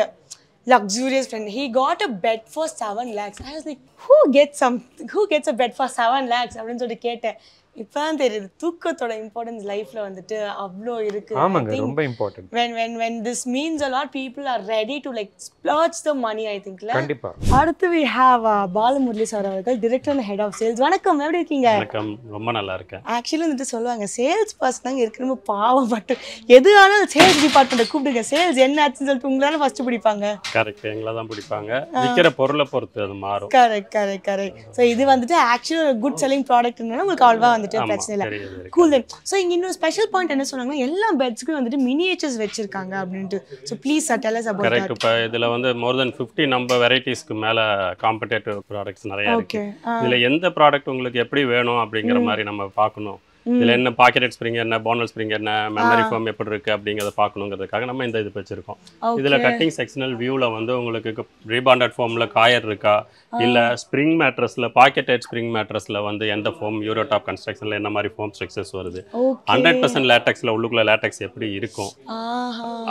luxurious friend, he got a bed for 7 lakhs. I was like, who gets a bed for 7 lakhs அப்படின்னு சொல்லி கேட்டேன். இப்பதான் தெரியுது தூக்கத்தோட importance லைஃப்ல வந்துட்டு அவ்வளோ இருக்கு. ஆமாங்க, ரொம்ப important. when this means a lot, people are ready to like splurge the money, I think. கண்டிப்பா. அடுத்து we have பாலமுரளி சார் அவர்கள், director and head of sales. வணக்கம், எப்படி இருக்கீங்க? வணக்கம், ரொம்ப நல்லா இருக்கேன். ஆக்சுவலி வந்துட்டு சொல்லுவாங்க சேல்ஸ் பர்சன் தாங்க இருக்கு, ரொம்ப பாவம். பட் எது ஆனாலும் சேல்ஸ் டிபார்ட்மெண்ட் கூப்பிடுங்க, சேல்ஸ் என்ன ஆச்சுன்னு சொல்லிட்டு உங்களால ஃபர்ஸ்ட் பிடிப்பாங்க. கரெக்ட், எங்களை தான் பிடிப்பாங்க. விற்கிற பொருளை பொறுத்து அது மாறும். Correct correct correct. ஸோ இது வந்துட்டு ஆக்சுவலி குட் செல்லிங் ப்ராடக்ட்னால உங்களுக்கு அவ்வளவா வந்துட்டு பிரச்சனை இல்லை. கூல் தென். ஸோ இங்கே இன்னொரு ஸ்பெஷல் பாயிண்ட் என்ன சொன்னாங்கன்னா எல்லா பெட்ஸ்க்கும் வந்துட்டு மினியேச்சர்ஸ் வச்சிருக்காங்க அப்படின்ட்டு. So please tell us about that. Correct. இப்போ இதில் வந்து மோர் தென் 50 நம்பர் வெரைட்டிஸ்க்கு மேலே காம்படேட்டிவ் ப்ராடக்ட்ஸ் நிறையா இருக்கு. இதில் எந்த ப்ராடக்ட் உங்களுக்கு எப்படி வேணும் அப்படிங்கிற மாதிரி நம்ம பார்க்கணும். இதில் என்ன பாக்கெட் ஸ்ப்ரிங் என்ன, போனல் ஸ்ப்ரிங் என்ன, மெமரி ஃபோம் எப்படி இருக்குது அப்படிங்கிறத பார்க்கணுங்கிறதுக்காக நம்ம இந்த இது வச்சுருக்கோம். இதில் கட்டிங் செக்ஷனல் வியூவில் வந்து உங்களுக்கு ரீபாண்டட் ஃபோமில் காயர் இருக்கா, இல்லை ஸ்ப்ரிங் மேட்ரஸில் பாக்கெட்டட் ஸ்ப்ரிங் மேட்ரஸில் வந்து எந்த ஃபோம், யூரோடாப் கன்ஸ்ட்ரக்ஷனில் என்ன மாதிரி ஃபோம் ஸ்ட்ரக்சர்ஸ் வருது, 100% லேட்டெக்ஸில் உள்ளுக்குள்ள லேட்டெக்ஸ் எப்படி இருக்கும்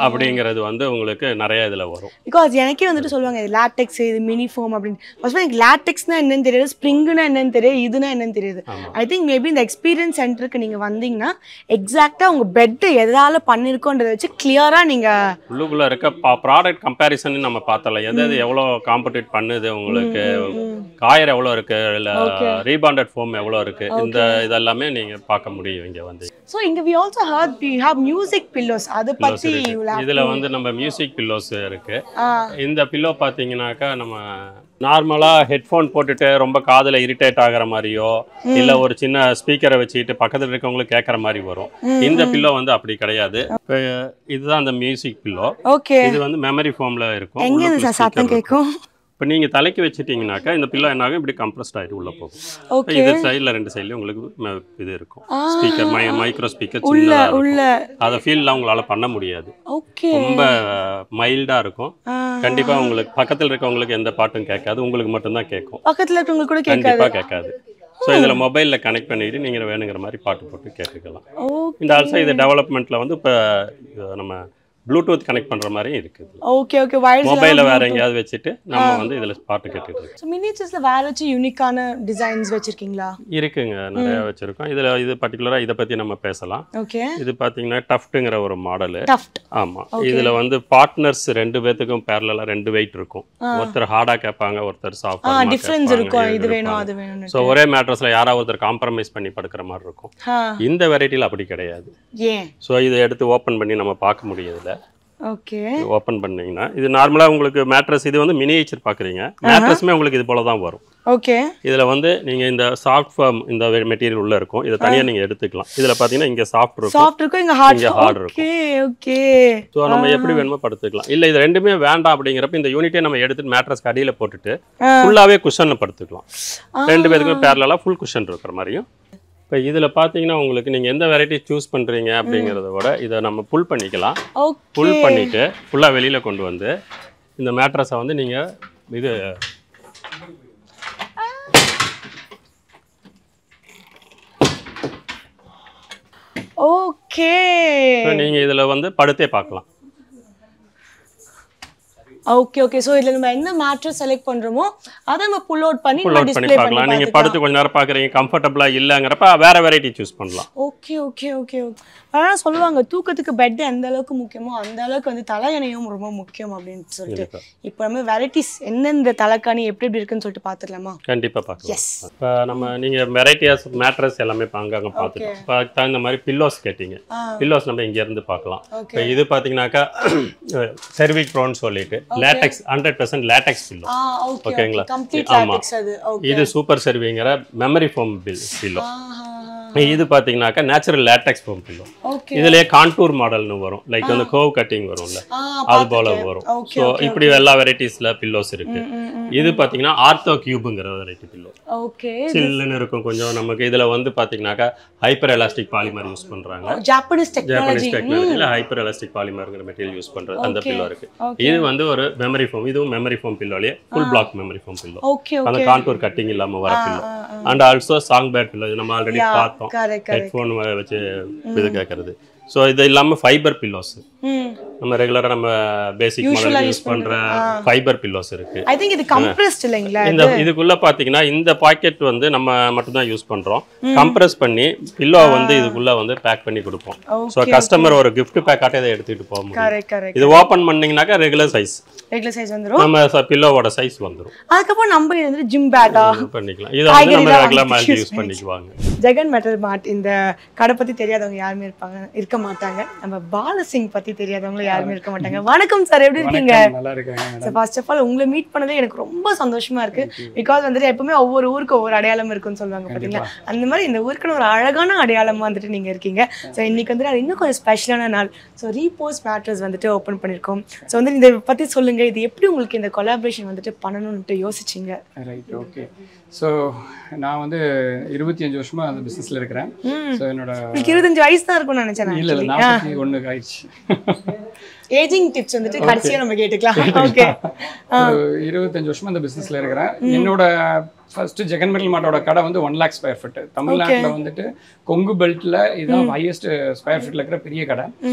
அப்படிங்கிறது வந்து உங்களுக்கு நிறைய இதில் வரும். பிகாஸ் எனக்கே வந்துட்டு சொல்லுவாங்க இது லேட்டெக்ஸ், இது மினி ஃபோம் அப்படின்னு. ஃபர்ஸ்ட் எனக்கு லேட்டெக்ஸ்னா என்னன்னு தெரியாது, ஸ்ப்ரிங்னா என்னன்னு தெரியாது, இதுனா என்னன்னு தெரியாது. ஐ திங்க் மேபி இந்த எக்ஸ்பீரியன்ஸ் சென்டர் மேட்டருக்கு நீங்க வந்தீங்கன்னா எக்ஸாக்ட்டா உங்க பெட் எதால பண்ணிருக்கோன்றத வச்சு கிளியரா நீங்க உள்ளுக்குள்ள இருக்க ப்ராடக்ட் கம்பேரிசன் நம்ம பார்த்தலாம். எது எவ்வளோ காம்படிட் பண்ணுது உங்களுக்கு, காயர் எவ்வளோ இருக்கு, இல்ல ரீபாண்டட் ஃபோம் எவ்வளோ இருக்கு, இந்த இதெல்லாமே நீங்க பார்க்க முடியும் இங்க வந்து. So இங்க we also heard we have music pillows. அது பத்தி இதுல வந்து நம்ம மியூசிக் பில்லோஸ் இருக்கு. இந்த பில்லோ பாத்தீங்கன்னாக்கா நம்ம நார்மலா ஹெட்ஃபோன் போட்டுட்டு ரொம்ப காதுல இரிட்டேட் ஆகிற மாதிரியோ இல்ல ஒரு சின்ன ஸ்பீக்கரை வச்சுக்கிட்டு பக்கத்துல இருக்கவங்களுக்கு கேட்கற மாதிரி வரும். இந்த பில்லோ வந்து அப்படி கிடையாது. இதுதான் அந்த மியூசிக் பில்லோ. இது வந்து மெமரி ஃபார்ம்ல இருக்கும். எங்க சத்தம் கேட்கும்? இப்போ நீங்கள் தலைக்கு வச்சுட்டிங்கனாக்கா இந்த பில்லோ என்னாகும், இப்படி கம்ப்ரஸ்ட் ஆகிட்டு உள்ளே போகும். இது சைடில் 2 சைட்லேயும் உங்களுக்கு இது இருக்கும். ஸ்பீக்கர் மைக்ரோ ஸ்பீக்கர் அதை ஃபீல்லாம் உங்களால் பண்ண முடியாது. ரொம்ப மைல்டாக இருக்கும். கண்டிப்பாக உங்களுக்கு பக்கத்தில் இருக்கவங்களுக்கு எந்த பாட்டும் கேட்காது, உங்களுக்கு மட்டும்தான் கேட்கும். பக்கத்தில் இருக்கவங்களுக்கு கூட கண்டிப்பாக கேட்காது. ஸோ இதில் மொபைலில் கனெக்ட் பண்ணிட்டு நீங்கள் வேணுங்கிற மாதிரி பாட்டு போட்டு கேட்டுக்கலாம். இந்த ஆல்சோ இது டெவலப்மெண்ட்டில் வந்து இப்போ நம்ம ப்ளூடூத் கனெக்ட் பண்ற மாதிரி இருக்குது. ஓகே ஓகே வயர்ஸ் மொபைல்ல வேற எங்கயாவது வச்சிட்டு நம்ம வந்து இதுல பாட்டு கேட்டுட்டு இருக்கோம். சோ மினியேச்சர்ஸ்ல வேற ஏதாச்சும் யூனிக்கான டிசைன்ஸ் வச்சிருக்கீங்களா? இருக்குங்க, நிறைய வச்சிருக்கோம். இதுல இது பர்టిక్యులரா இத பத்தி நம்ம பேசலாம். ஓகே. இது பாத்தீங்கன்னா டஃப்ட்ங்கற ஒரு மாடல். டஃப்ட். ஆமா. இதுல வந்து பார்ட்னர்ஸ் 2 பேத்துக்கும் parallel 2 வெயிட் இருக்கும். ஒருத்தர் ஹார்டா கேட்பாங்க, ஒருத்தர் சாஃப்ட்டா. டிஃபரன்ஸ் இருக்கும். இது வேணும் அது வேணும்னு. சோ ஒரே மேட்ரஸ்ல யாராவது ஒருத்தர் காம்ப்ரமைஸ் பண்ணி படுக்கிற மாதிரி இருக்கும். இந்த வெரைட்டில அப்படி கிடையாது. ஏன்? சோ இத எடுத்து ஓபன் பண்ணி நம்ம பார்க்க முடியுதுல. ஓகே. ஓபன் பண்ணீங்கன்னா இது நார்மலா உங்களுக்கு மேட்ரஸ் இது வந்து மினியேச்சர் பாக்குறீங்க. மேட்ரஸ்மே உங்களுக்கு இது போல தான் வரும். ஓகே. இதுல வந்து நீங்க இந்த சாஃப்ட் ஃபார்ம் இந்த மெட்டீரியல் உள்ள இருக்கும். இத தனியா நீங்க எடுத்துக்கலாம். இதுல பாத்தீங்கன்னா இங்க சாஃப்ட் இருக்கும், இங்க ஹார்ட் இருக்கும். Okay okay. சோ நம்ம எப்படி வேணுமோ படுத்துக்கலாம். இல்ல இது ரெண்டுமே வேண்டாம் அப்படிங்கறப்ப இந்த யூனிட்டே நம்ம எடுத்து மேட்ரஸ் அடியில போட்டுட்டு ஃபுல்லாவே குஷன்ல படுத்துக்கலாம். 2 பேருக்கு பேரலலா ஃபுல் குஷன் இருக்கிற மாதிரியும். இப்போ இதில் பார்த்தீங்கன்னா உங்களுக்கு நீங்கள் எந்த வெரைட்டி சூஸ் பண்ணுறீங்க அப்படிங்கிறத விட இதை நம்ம புல் பண்ணிக்கலாம். புல் பண்ணிவிட்டு ஃபுல்லாக வெளியில் கொண்டு வந்து இந்த மேட்ரஸை வந்து நீங்கள் இது ஓகே நீங்கள் இதில் வந்து படுத்தே பார்க்கலாம். Okay okay. சோ இதுல நம்ம என்ன மேட்ரஸ் செலக்ட் பண்றோமோ அத நம்ம புல் அவுட் பண்ணி டிஸ்ப்ளே பார்க்கலாம். நீங்க படுத்து கொஞ்ச நேரம் பாக்குறீங்க, கம்ஃபர்ட்டபிளா இல்லங்கறப்ப வேற வெரைட்டி சூஸ் பண்ணலாம். Okay okay okay. ஆனா சொல்லுவாங்க தூக்கத்துக்கு பெட் எந்த அளவுக்கு முக்கியமோ அந்த அளவுக்கு வந்து தலையணையும் ரொம்ப முக்கியம் அப்படின்னு சொல்லிட்டு. இப்போ நம்ம வெரைட்டிஸ் என்னென்ன தலைக்காணி எப்படி எப்படி இருக்குன்னு சொல்லிட்டு பாத்துடலாமா? கண்டிப்பா பார்க்கலாம். இப்போ நம்ம நீங்க வெரைட்டிஸ் மேட்ரஸ் எல்லாமே அங்கங்க பார்த்துட்டோம். இப்போ இந்த மாதிரி பில்லோஸ் கேட்டிங்க. பில்லோஸ் நம்ம இங்க இருந்து பார்க்கலாம். இப்போ இது பாத்தீங்கன்னாக்கா செர்விக் ப்ரோன்னு சொல்லிட்டு லேட்டெக்ஸ் 100% லேட்டெக்ஸ் பில்லோ. ஓகேங்களா? கம்ப்ளீட் லேட்டெக்ஸ் அது. ஓகே. இது சூப்பர் செர்விங்கற மெமரி ஃபோம் பில்லோ. இது பாத்தீங்கன்னாக்கா நேச்சுரல் லேட்டெக்ஸ் ஃபோம் பில்லோ. இதுலயே கான்டூர் மாடல்னு வரும். லைக் அந்த கர்வ் கட்டிங் வரும்ல, அது போல வரும். சோ இப்படி எல்லா வெரைட்டிஸ்ல பில்லோஸ் இருக்கு. இது பாத்தீங்கன்னா ஆர்த்தோ கியூப்ங்கற வெரைட்டி பில்லோ. ஓகே. சில்லுன்னு இருக்கும் கொஞ்சம். நமக்கு இதுல வந்து பாத்தீங்கன்னாக்கா ஹைப்பர் எலாஸ்டிக் பாலிமர் யூஸ் பண்றாங்க. ஜாப்பனீஸ் டெக்னாலஜில ஹைப்பர் எலாஸ்டிக் பாலிமர்ங்கற மெட்டீரியல் யூஸ் பண்றது அந்த பில்லோ இருக்கு. இது வந்து ஒரு மெமரி ஃபோம். இதுவும் மெமரி ஃபோம் பில்லோலயே full block memory foam pillow. அந்த கான்டூர் கட்டிங் இல்லாம வர pillow. And also song pad pillow. நம்ம ஆல்ரெடி பார்த்தோம். ஹெட்ஃபோன் வச்சு இது கேட்கறது. ஸோ இது இல்லாமல் ஃபைபர் பில்லோஸ் நம்ம ரெகுலராக நம்ம பேசிக் மாடல் யூஸ் பண்ணுற ஃபைபர் பில்லோஸ் இருக்கு. ஐ திங்க் இது கம்ப்ரஸ்ட் இல்லைங்களா? இந்த இதுக்குள்ள பார்த்தீங்கன்னா இந்த பாக்கெட் வந்து நம்ம மட்டும்தான் யூஸ் பண்ணுறோம். கம்ப்ரஸ் பண்ணி பில்லோ வந்து இதுக்குள்ள வந்து பேக் பண்ணி கொடுப்போம். ஸோ கஸ்டமர் ஒரு கிஃப்ட் பேக்காட்டே இதை எடுத்துகிட்டு போக முடியும். இது ஓப்பன் பண்ணீங்கன்னாக்கா ரெகுலர் சைஸ் வந்துரும். நம்ம பில்லோவோட சைஸ் வந்துரும். அதுக்கப்புறம் நம்ம இது வந்து ஜிம் பேக்கா பண்ணிக்கலாம். இதை வந்து நம்ம ரெகுலர் மாதிரி யூஸ் பண்ணிக்குவாங்க. ஜெகன் மெட்டல் மார்ட் இந்த கடை பத்தி தெரியாதவங்க யாருமே இருக்க மாட்டாங்க. நம்ம பாலசிங் பத்தி தெரியாதவங்க யாருமே இருக்க மாட்டாங்க. வணக்கம் சார், எப்படி இருக்கீங்க? நல்லா இருக்கேன். ஃபர்ஸ்ட் ஆஃப் ஆல் உங்களை மீட் பண்ணதே எனக்கு ரொம்ப சந்தோஷமா இருக்கு. பிகாஸ் வந்துட்டு எப்பவுமே ஒவ்வொரு ஊருக்கு ஒவ்வொரு அடையாளம் இருக்குன்னு சொல்லுவாங்க பாத்தீங்களா, அந்த மாதிரி இந்த ஊருக்குன்னு ஒரு அழகான அடையாளமா வந்துட்டு நீங்க இருக்கீங்க. ஸோ இன்னைக்கு வந்துட்டு அது இன்னும் கொஞ்சம் ஸ்பெஷலான நாள். ஸோ ரீபோஸ் மேட்ரஸ் வந்துட்டு ஓப்பன் பண்ணியிருக்கோம். ஸோ வந்து இதை பத்தி சொல்லுங்க, இது எப்படி உங்களுக்கு இந்த கொலாபரேஷன் வந்துட்டு பண்ணணும்னு யோசிச்சிங்க? Right, okay. ஸோ நான் வந்து 25 வருஷமா அந்த பிசினஸ்ல இருக்கிறேன். ஸோ என்னோட 25 வயசு தான் இருக்கும்னு நினைச்சேன். இல்லை 41 ஆயிடுச்சு. ஏஜிங் டிப்ஸ் வந்துட்டு கடைசியா நம்ம கேட்டுக்கலாம். ஓகே 25 வருஷமா இந்த பிசினஸ்ல இருக்கிறேன். என்னோட ஃபர்ஸ்ட் ஜெகன் மெட்டல் மார்ட்டோட கடை வந்து 1 lakh ஸ்கொயர் ஃபீட். தமிழ்நாட்டில் வந்துட்டு கொங்கு பெல்ட்ல இதுதான் ஹையஸ்ட் ஸ்கொயர் ஃபீட்ல இருக்கிற பெரிய கடை.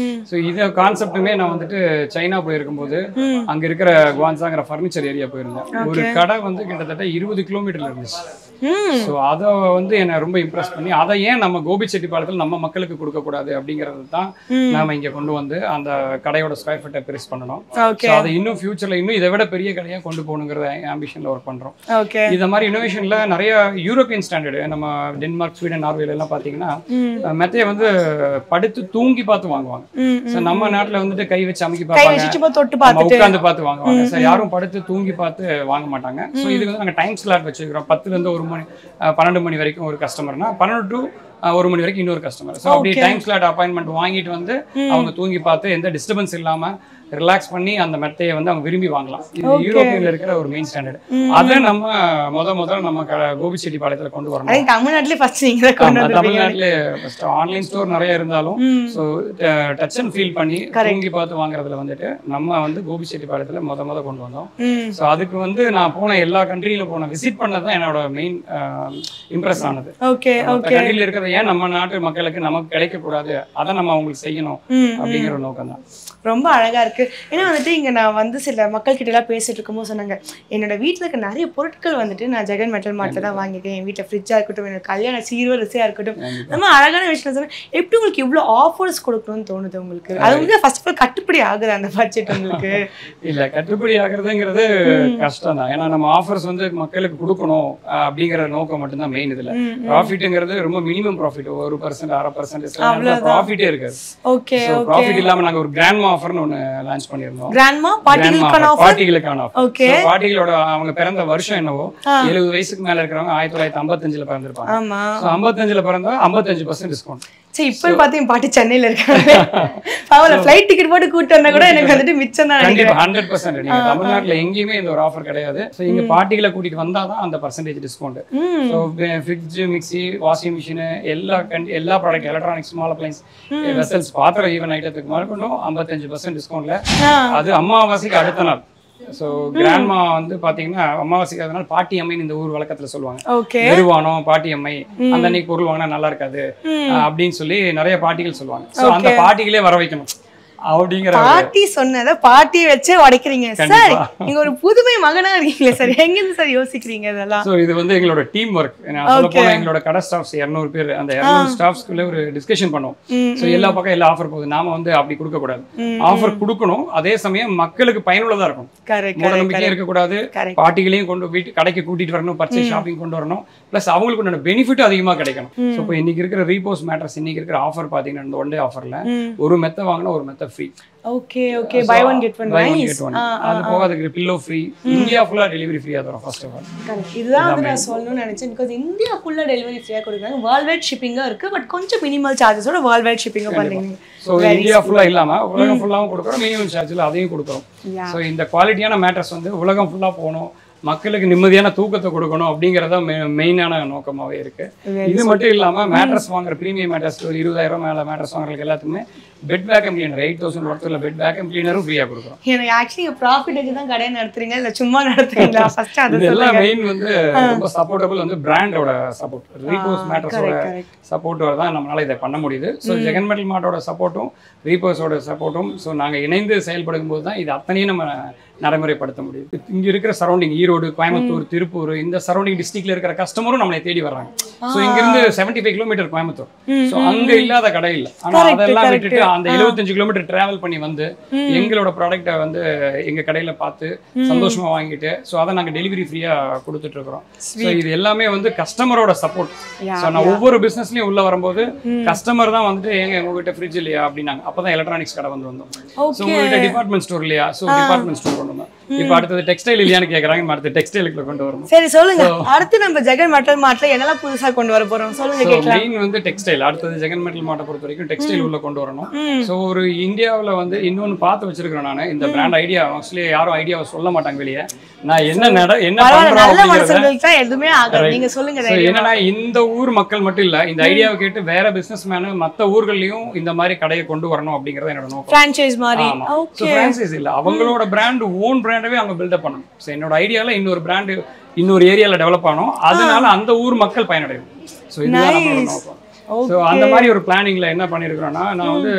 ஸோ இதை கான்செப்டுமே நான் வந்துட்டு சைனா போயிருக்கும்போது அங்க இருக்கிற குவான்சாங்கிற ஃபர்னிச்சர் ஏரியா போயிருந்தேன். ஒரு கடை வந்து கிட்டத்தட்ட 20 கிலோமீட்டர்ல இருந்துச்சு. ஸோ அதை வந்து என்னை ரொம்ப இம்ப்ரெஸ் பண்ணி அதை ஏன் நம்ம கோபிச்செட்டிப்பாளையத்தில் நம்ம மக்களுக்கு கொடுக்கக்கூடாது அப்படிங்கிறது தான் நாம இங்க கொண்டு வந்து அந்த கடையோட ஸ்கொயர் ஃபீட்டை பெருசு பண்ணணும். ஸோ அதை இன்னும் ஃபியூச்சர்ல இன்னும் இதை விட பெரிய கடையா கொண்டு போகணுங்கிற ஆம்பிஷன்ல ஒர்க் பண்றோம். இந்த மாதிரி இன்னோவேஷன்ல நிறைய யூரோப்பியன் ஸ்டாண்டர்டு நம்ம டென்மார்க், ஸ்வீடன், நார்வேல எல்லாம் பாத்தீங்கன்னா மெத்தையை வந்து படுத்து தூங்கி பார்த்து வாங்குவாங்க. ஸோ நம்ம நாட்டுல வந்துட்டு கை வச்சு அமைக்கி பார்ப்பாங்க, உட்காந்து பார்த்து வாங்குவாங்க. ஸோ யாரும் படுத்து தூங்கி பார்த்து வாங்க மாட்டாங்க. ஸோ இதுக்கு வந்து நாங்கள் டைம் ஸ்லாட் வச்சுக்கிறோம். 10 to 12 மணி வரைக்கும் ஒரு கஸ்டமர்னா 12 to 1 மணி வரைக்கும் இன்னொரு கஸ்டமர். ஸோ அப்படி டைம் ஸ்லாட் அப்பாயின்மெண்ட் வாங்கிட்டு வந்து அவங்க தூங்கி பார்த்து எந்த டிஸ்டர்பன்ஸ் இல்லாம ரிலாக்ஸ் பண்ணி அந்த மெத்தையை வந்து அவங்க விரும்பி வாங்கலாம். இது யூரோப்பியன்ல இருக்கிற ஒரு மெயின் ஸ்டாண்டர்ட். அதை நம்ம முதல்ல நம்ம கோபிச்செட்டிப்பாளையத்துல கொண்டு வரணும். தமிழ்நாட்டிலே ஃபர்ஸ்ட் நீங்க தான் கொண்டு வந்தீங்க. தமிழ்நாட்டிலே ஃபர்ஸ்ட் ஆன்லைன் ஸ்டோர் நிறைய இருந்தாலும் ஸோ டச் அண்ட் ஃபீல் பண்ணி தூங்கி பார்த்து வாங்குறதுல வந்துட்டு நம்ம வந்து கோபிச்செட்டிப்பாளையத்துல முத கொண்டு வந்தோம். ஸோ அதுக்கு வந்து நான் போன எல்லா கண்ட்ரியில விசிட் பண்ணதான் என்னோட மெயின் இம்ப்ரெஸ் ஆனது. கண்ட்ரியில இருக்கிறத ஏன் நம்ம நாட்டு மக்களுக்கு நமக்கு கிடைக்க கூடாது, அதை நம்ம அவங்களுக்கு செய்யணும் அப்படிங்கிற நோக்கம் தான். ரொம்ப அழகா இருக்கு. ஏன்னா வந்துட்டு இங்க நான் வந்து சில மக்கள் கிட்ட எல்லாம் பேசிட்டு இருக்கும்போது சொன்னாங்க, என்னோட வீட்டுல இருக்க நிறைய பொருட்கள் வந்துட்டு நான் ஜெகன் மெட்டல் மார்ட்ல தான் வாங்கியிருக்கேன். என் வீட்டுல ஃப்ரிட்ஜா இருக்கட்டும், என்னோட கல்யாண சீர்வரிசையா இருக்கட்டும், ரொம்ப அழகான விஷயம் சொன்னேன். எப்படி உங்களுக்கு இவ்வளவு ஆஃபர்ஸ் கொடுக்கணும்னு தோணுது உங்களுக்கு? அது வந்து ஃபர்ஸ்ட் ஆஃப் ஆல் கட்டுப்படி ஆகுது அந்த பட்ஜெட் உங்களுக்கு? இல்ல, கட்டுப்படி ஆகுறதுங்கிறது கஷ்டம் தான். ஏன்னா நம்ம ஆஃபர்ஸ் வந்து மக்களுக்கு கொடுக்கணும் அப்படிங்கிற நோக்கம் மட்டும்தான் மெயின். இதுல ப்ராஃபிட்ங்கிறது ரொம்ப மினிமம் ப்ராஃபிட், 1%, 1/2% ப்ராஃபிட்டே இருக்காது. ஓகே, ப்ராஃபிட் இல்லாம நாங்க ஒரு கிராண்ட்மா ஆஃபர்னு ஒன்னு லான்ச் பண்ணிருந்தோம். கிராண்ட்மா பாட்டிகளுக்கான ஆஃபர். ஓகே, பாட்டிகளோட அவங்க பிறந்த வருஷம் என்னவோ 70 வயசுக்கு மேல இருக்கிறவங்க 1955ல பிறந்திருப்பாங்க. ஆமா, 55ல பிறந்தா 55% டிஸ்கவுண்ட். சரி, இப்போ பாத்தீங்க பாட்டி சென்னையில இருக்காங்க, அவங்கள ஃளைட் டிக்கெட் போட்டு கூட்டி வந்தா கூட எனக்கு வந்துட்டு மிச்சம் தான். கண்டிப்பா 100%. நீங்க தமிழ்நாட்டுல எங்கேயுமே இந்த ஒரு ஆஃபர் கிடையாது. சோ இங்க பாட்டிகளை கூட்டிட்டு வந்தாதான் அந்த percentage discount. So fridge, mixie, washing machine, எல்லா product, electronics, small appliance, vessels, பாத்திரம், ஈவன் ஐட்டத்துக்கு மேற்கொண்டும் 55% டிஸ்கவுண்ட்ல. அது அமாவாசைக்கு அடுத்த நாள். சோ கிராண்ட்மா வந்து பாத்தீங்கன்னா அமாவாசைக்கு அடுத்த நாள் பாட்டி அம்மைன்னு இந்த ஊர் வழக்கத்துல சொல்லுவாங்க. நிறுவனம் பாட்டி அம்மை, அந்த அன்னைக்கு பொருள் வாங்கினா நல்லா இருக்காது அப்படின்னு சொல்லி நிறைய பாட்டிகள் சொல்லுவாங்க. சோ அந்த பாட்டிகளே வர வைக்கணும் அப்படிங்கிற பாட்டி சொன்னதை பாட்டியை வச்சு உடைக்கிறீங்க சார். நீங்க ஒரு புதுமை மகனா இருக்கீங்களே சார், எங்க இருந்து சார் யோசிக்கிறீங்க இதெல்லாம்? சோ இது வந்து எங்களோட டீம் ஒர்க். நான் சொல்ல போனா எங்களோட கடை ஸ்டாஃப்ஸ் 200 பேர். அந்த 200 ஸ்டாஃப்ஸ்க்குள்ள ஒரு டிஸ்கஷன் பண்ணுவோம். சோ எல்லா பக்கம் எல்லா ஆஃபர் போகுது, நாம வந்து அப்படி கொடுக்க கூடாது. ஆஃபர் கொடுக்கணும், அதே சமயம் மக்களுக்கு பயனுள்ளதா இருக்கும். மூட நம்பிக்கையே இருக்க கூடாது. பாட்டிகளையும் கொண்டு வீட்டு கடைக்கு கூட்டிட்டு வரணும், பர்ச்சேஸ் ஷாப்பிங் கொண்டு வரணும், பிளஸ் அவங்களுக்கு பெனிஃபிட் அதிகமா கிடைக்கணும். சோ இப்போ இன்னைக்கு இருக்கிற ரீபோஸ் மேட்டர்ஸ், இன்னைக்கு இருக்கிற ஆஃபர் பாத்தீங்கன்னா இந்த 1 டே ஆஃபர்ல ஒரு மெத்த வாங்கினா ஒரு மெத்த ஃப்ரீ. Okay okay, buy one get one. Nice. அது போக அதுக்கு பில்லோ ஃப்ரீ. இந்தியா ஃபுல்லா டெலிவரி ஃப்ரீயா தரோம். ஃபர்ஸ்ட் ஆஃப் ஆல் கரெக்ட், இதுதான் வந்து நான் சொல்லணும்னு நினைச்சேன். பிகாஸ் இந்தியா ஃபுல்லா டெலிவரி ஃப்ரீயா கொடுக்குறாங்க. வேர்ல்ட் வைட் ஷிப்பிங்கா இருக்கு, பட் கொஞ்சம் மினிமல் சார்ஜஸோட வேர்ல்ட் வைட் ஷிப்பிங் பண்றீங்க. சோ இந்தியா ஃபுல்லா இல்லாம உலகம் ஃபுல்லாவும் கொடுக்குறோம். மினிமம் சார்ஜ்ல அதையும் கொடுக்குறோம். சோ இந்த குவாலிட்டியான மேட்டர்ஸ் வந்து உலகம் ஃபுல்லா போகணும், மக்களுக்கு நிம்மதியான தூக்கத்தை கொடுக்கணும் அப்படிங்கறத மெயினான நோக்கமாவே இருக்கு. இது மட்டும் இல்லாம மேட்ரஸ் வாங்குற பிரீமியம் மேட்ரஸ் ஒரு 20,000 மேல மேட்ரஸ் வாங்குறதுக்கு எல்லாத்துக்குமே பெட் வேக்கம் கிளீனர் 8,000 ஒர்த்துல பெட் வேக்கம் கிளீனரும் ஃப்ரீயா கொடுக்குறோம். எனக்கு ஆக்சுவலி ப்ராஃபிட் வச்சு தான் கடை நடத்துறீங்க இல்ல சும்மா நடத்துறீங்களா? ஃபர்ஸ்ட் அது இதெல்லாம் மெயின் வந்து ரொம்ப சப்போர்ட்டபிள் வந்து பிராண்டோட சப்போர்ட், ரீபோஸ் மேட்ரஸோட சப்போர்ட்டோட தான் நம்மளால இதை பண்ண முடியுது. ஸோ ஜெகன் மெட்டல் மார்ட்டோட சப்போர்ட்டும் ரீபோஸோட சப்போர்ட்டும் ஸோ நாங்கள் இணைந்து செயல்படும் போது தான் இது அத்தனையும் நம்ம நடைமுறைப்படுத்த முடியும். இங்க இருக்கிற சரௌண்டிங் ஈரோடு, கோயம்புத்தூர், திருப்பூர், இந்த சரௌண்டிங் டிஸ்ட்ரிக்ட்ல இருக்கிற கஸ்டமரும் நம்மளை தேடி வர்றாங்க. ஸோ இங்க இருந்து 75 கிலோமீட்டர் கோயம்புத்தூர். ஸோ அங்க இல்லாத கடை இல்லை. ஆனா அதெல்லாம் விட்டுட்டு அந்த 75 கிலோமீட்டர் டிராவல் பண்ணி வந்து எங்களோட ப்ராடக்ட்டை வந்து எங்க கடையில பார்த்து சந்தோஷமா வாங்கிட்டு ஸோ அதை நாங்கள் டெலிவரி ஃப்ரீயா கொடுத்துட்டு இருக்கிறோம். ஸோ இது எல்லாமே வந்து கஸ்டமரோட சப்போர்ட். ஸோ நான் ஒவ்வொரு பிசினஸ்லயும் உள்ள வரும்போது கஸ்டமர் தான் வந்துட்டு எங்க உங்ககிட்ட ஃப்ரிட்ஜ் இல்லையா அப்படின்னாங்க. அப்பதான் எலக்ட்ரானிக்ஸ் கடை வந்து வந்தோம். ஸோ உங்ககிட்ட டிபார்ட்மெண்ட் ஸ்டோர் இல்லையா? ஸோ டிபார்ட்மெண்ட் ஸ்டோர் கொண்டு வந்தோம். இப்போ அடுத்தது டெக்ஸ்டைல் இல்லையான்னு கேக்குறாங்க, அடுத்து டெக்ஸ்டைலுக்குள்ள கொண்டு வரணும். சரி சொல்லுங்க, அடுத்து நம்ம ஜெகன் மெட்டல் மார்ட்ல என்னெல்லாம் புதுசா கொண்டு வர போறோம் சொல்லுங்க கேட்கலாம். மெயின் வந்து டெக்ஸ்டைல், அடுத்தது ஜெகன் மெட்டல் மார்ட்டை பொறுத்த வரைக்கும் டெக்ஸ்டைல் உள்ள கொண்டு வரணும். ஸோ ஒரு இந்தியாவில் வந்து இன்னொன்னு பார்த்து வச்சிருக்கிறேன் நான், இந்த பிராண்ட் ஐடியா ஆக்சுவலி யாரும் ஐடியாவை சொல்ல மாட்டாங்க வெளியே. நான் என்ன பண்றோம் எதுவுமே ஆகாது, நீங்க சொல்லுங்க. என்னன்னா இந்த ஊர் மக்கள் மட்டும் இல்ல, இந்த ஐடியாவை கேட்டு வேற பிசினஸ் மேனு மத்த ஊர்கள்லயும் இந்த மாதிரி கடையை கொண்டு வரணும் அப்படிங்கறது என்னோட நோக்கம். பிரான்சைஸ் மாதிரி. ஓகே, பிரான்சைஸ் இல்ல, அவங்களோட பிராண்ட் ஓன் பிராண்டவே அவங்க பில்டப் பண்ணணும். சோ என்னோட ஐடியால இன்னொரு பிராண்ட் இன்னொரு ஏரியால டெவலப் ஆகணும், அதனால அந்த ஊர் மக்கள் பயனடையும். சோ இதுதான் நம்மளோட நோக்கம். ஸோ அந்த மாதிரி ஒரு பிளானிங்ல என்ன பண்ணிருக்கிறோம்னா, நான் வந்து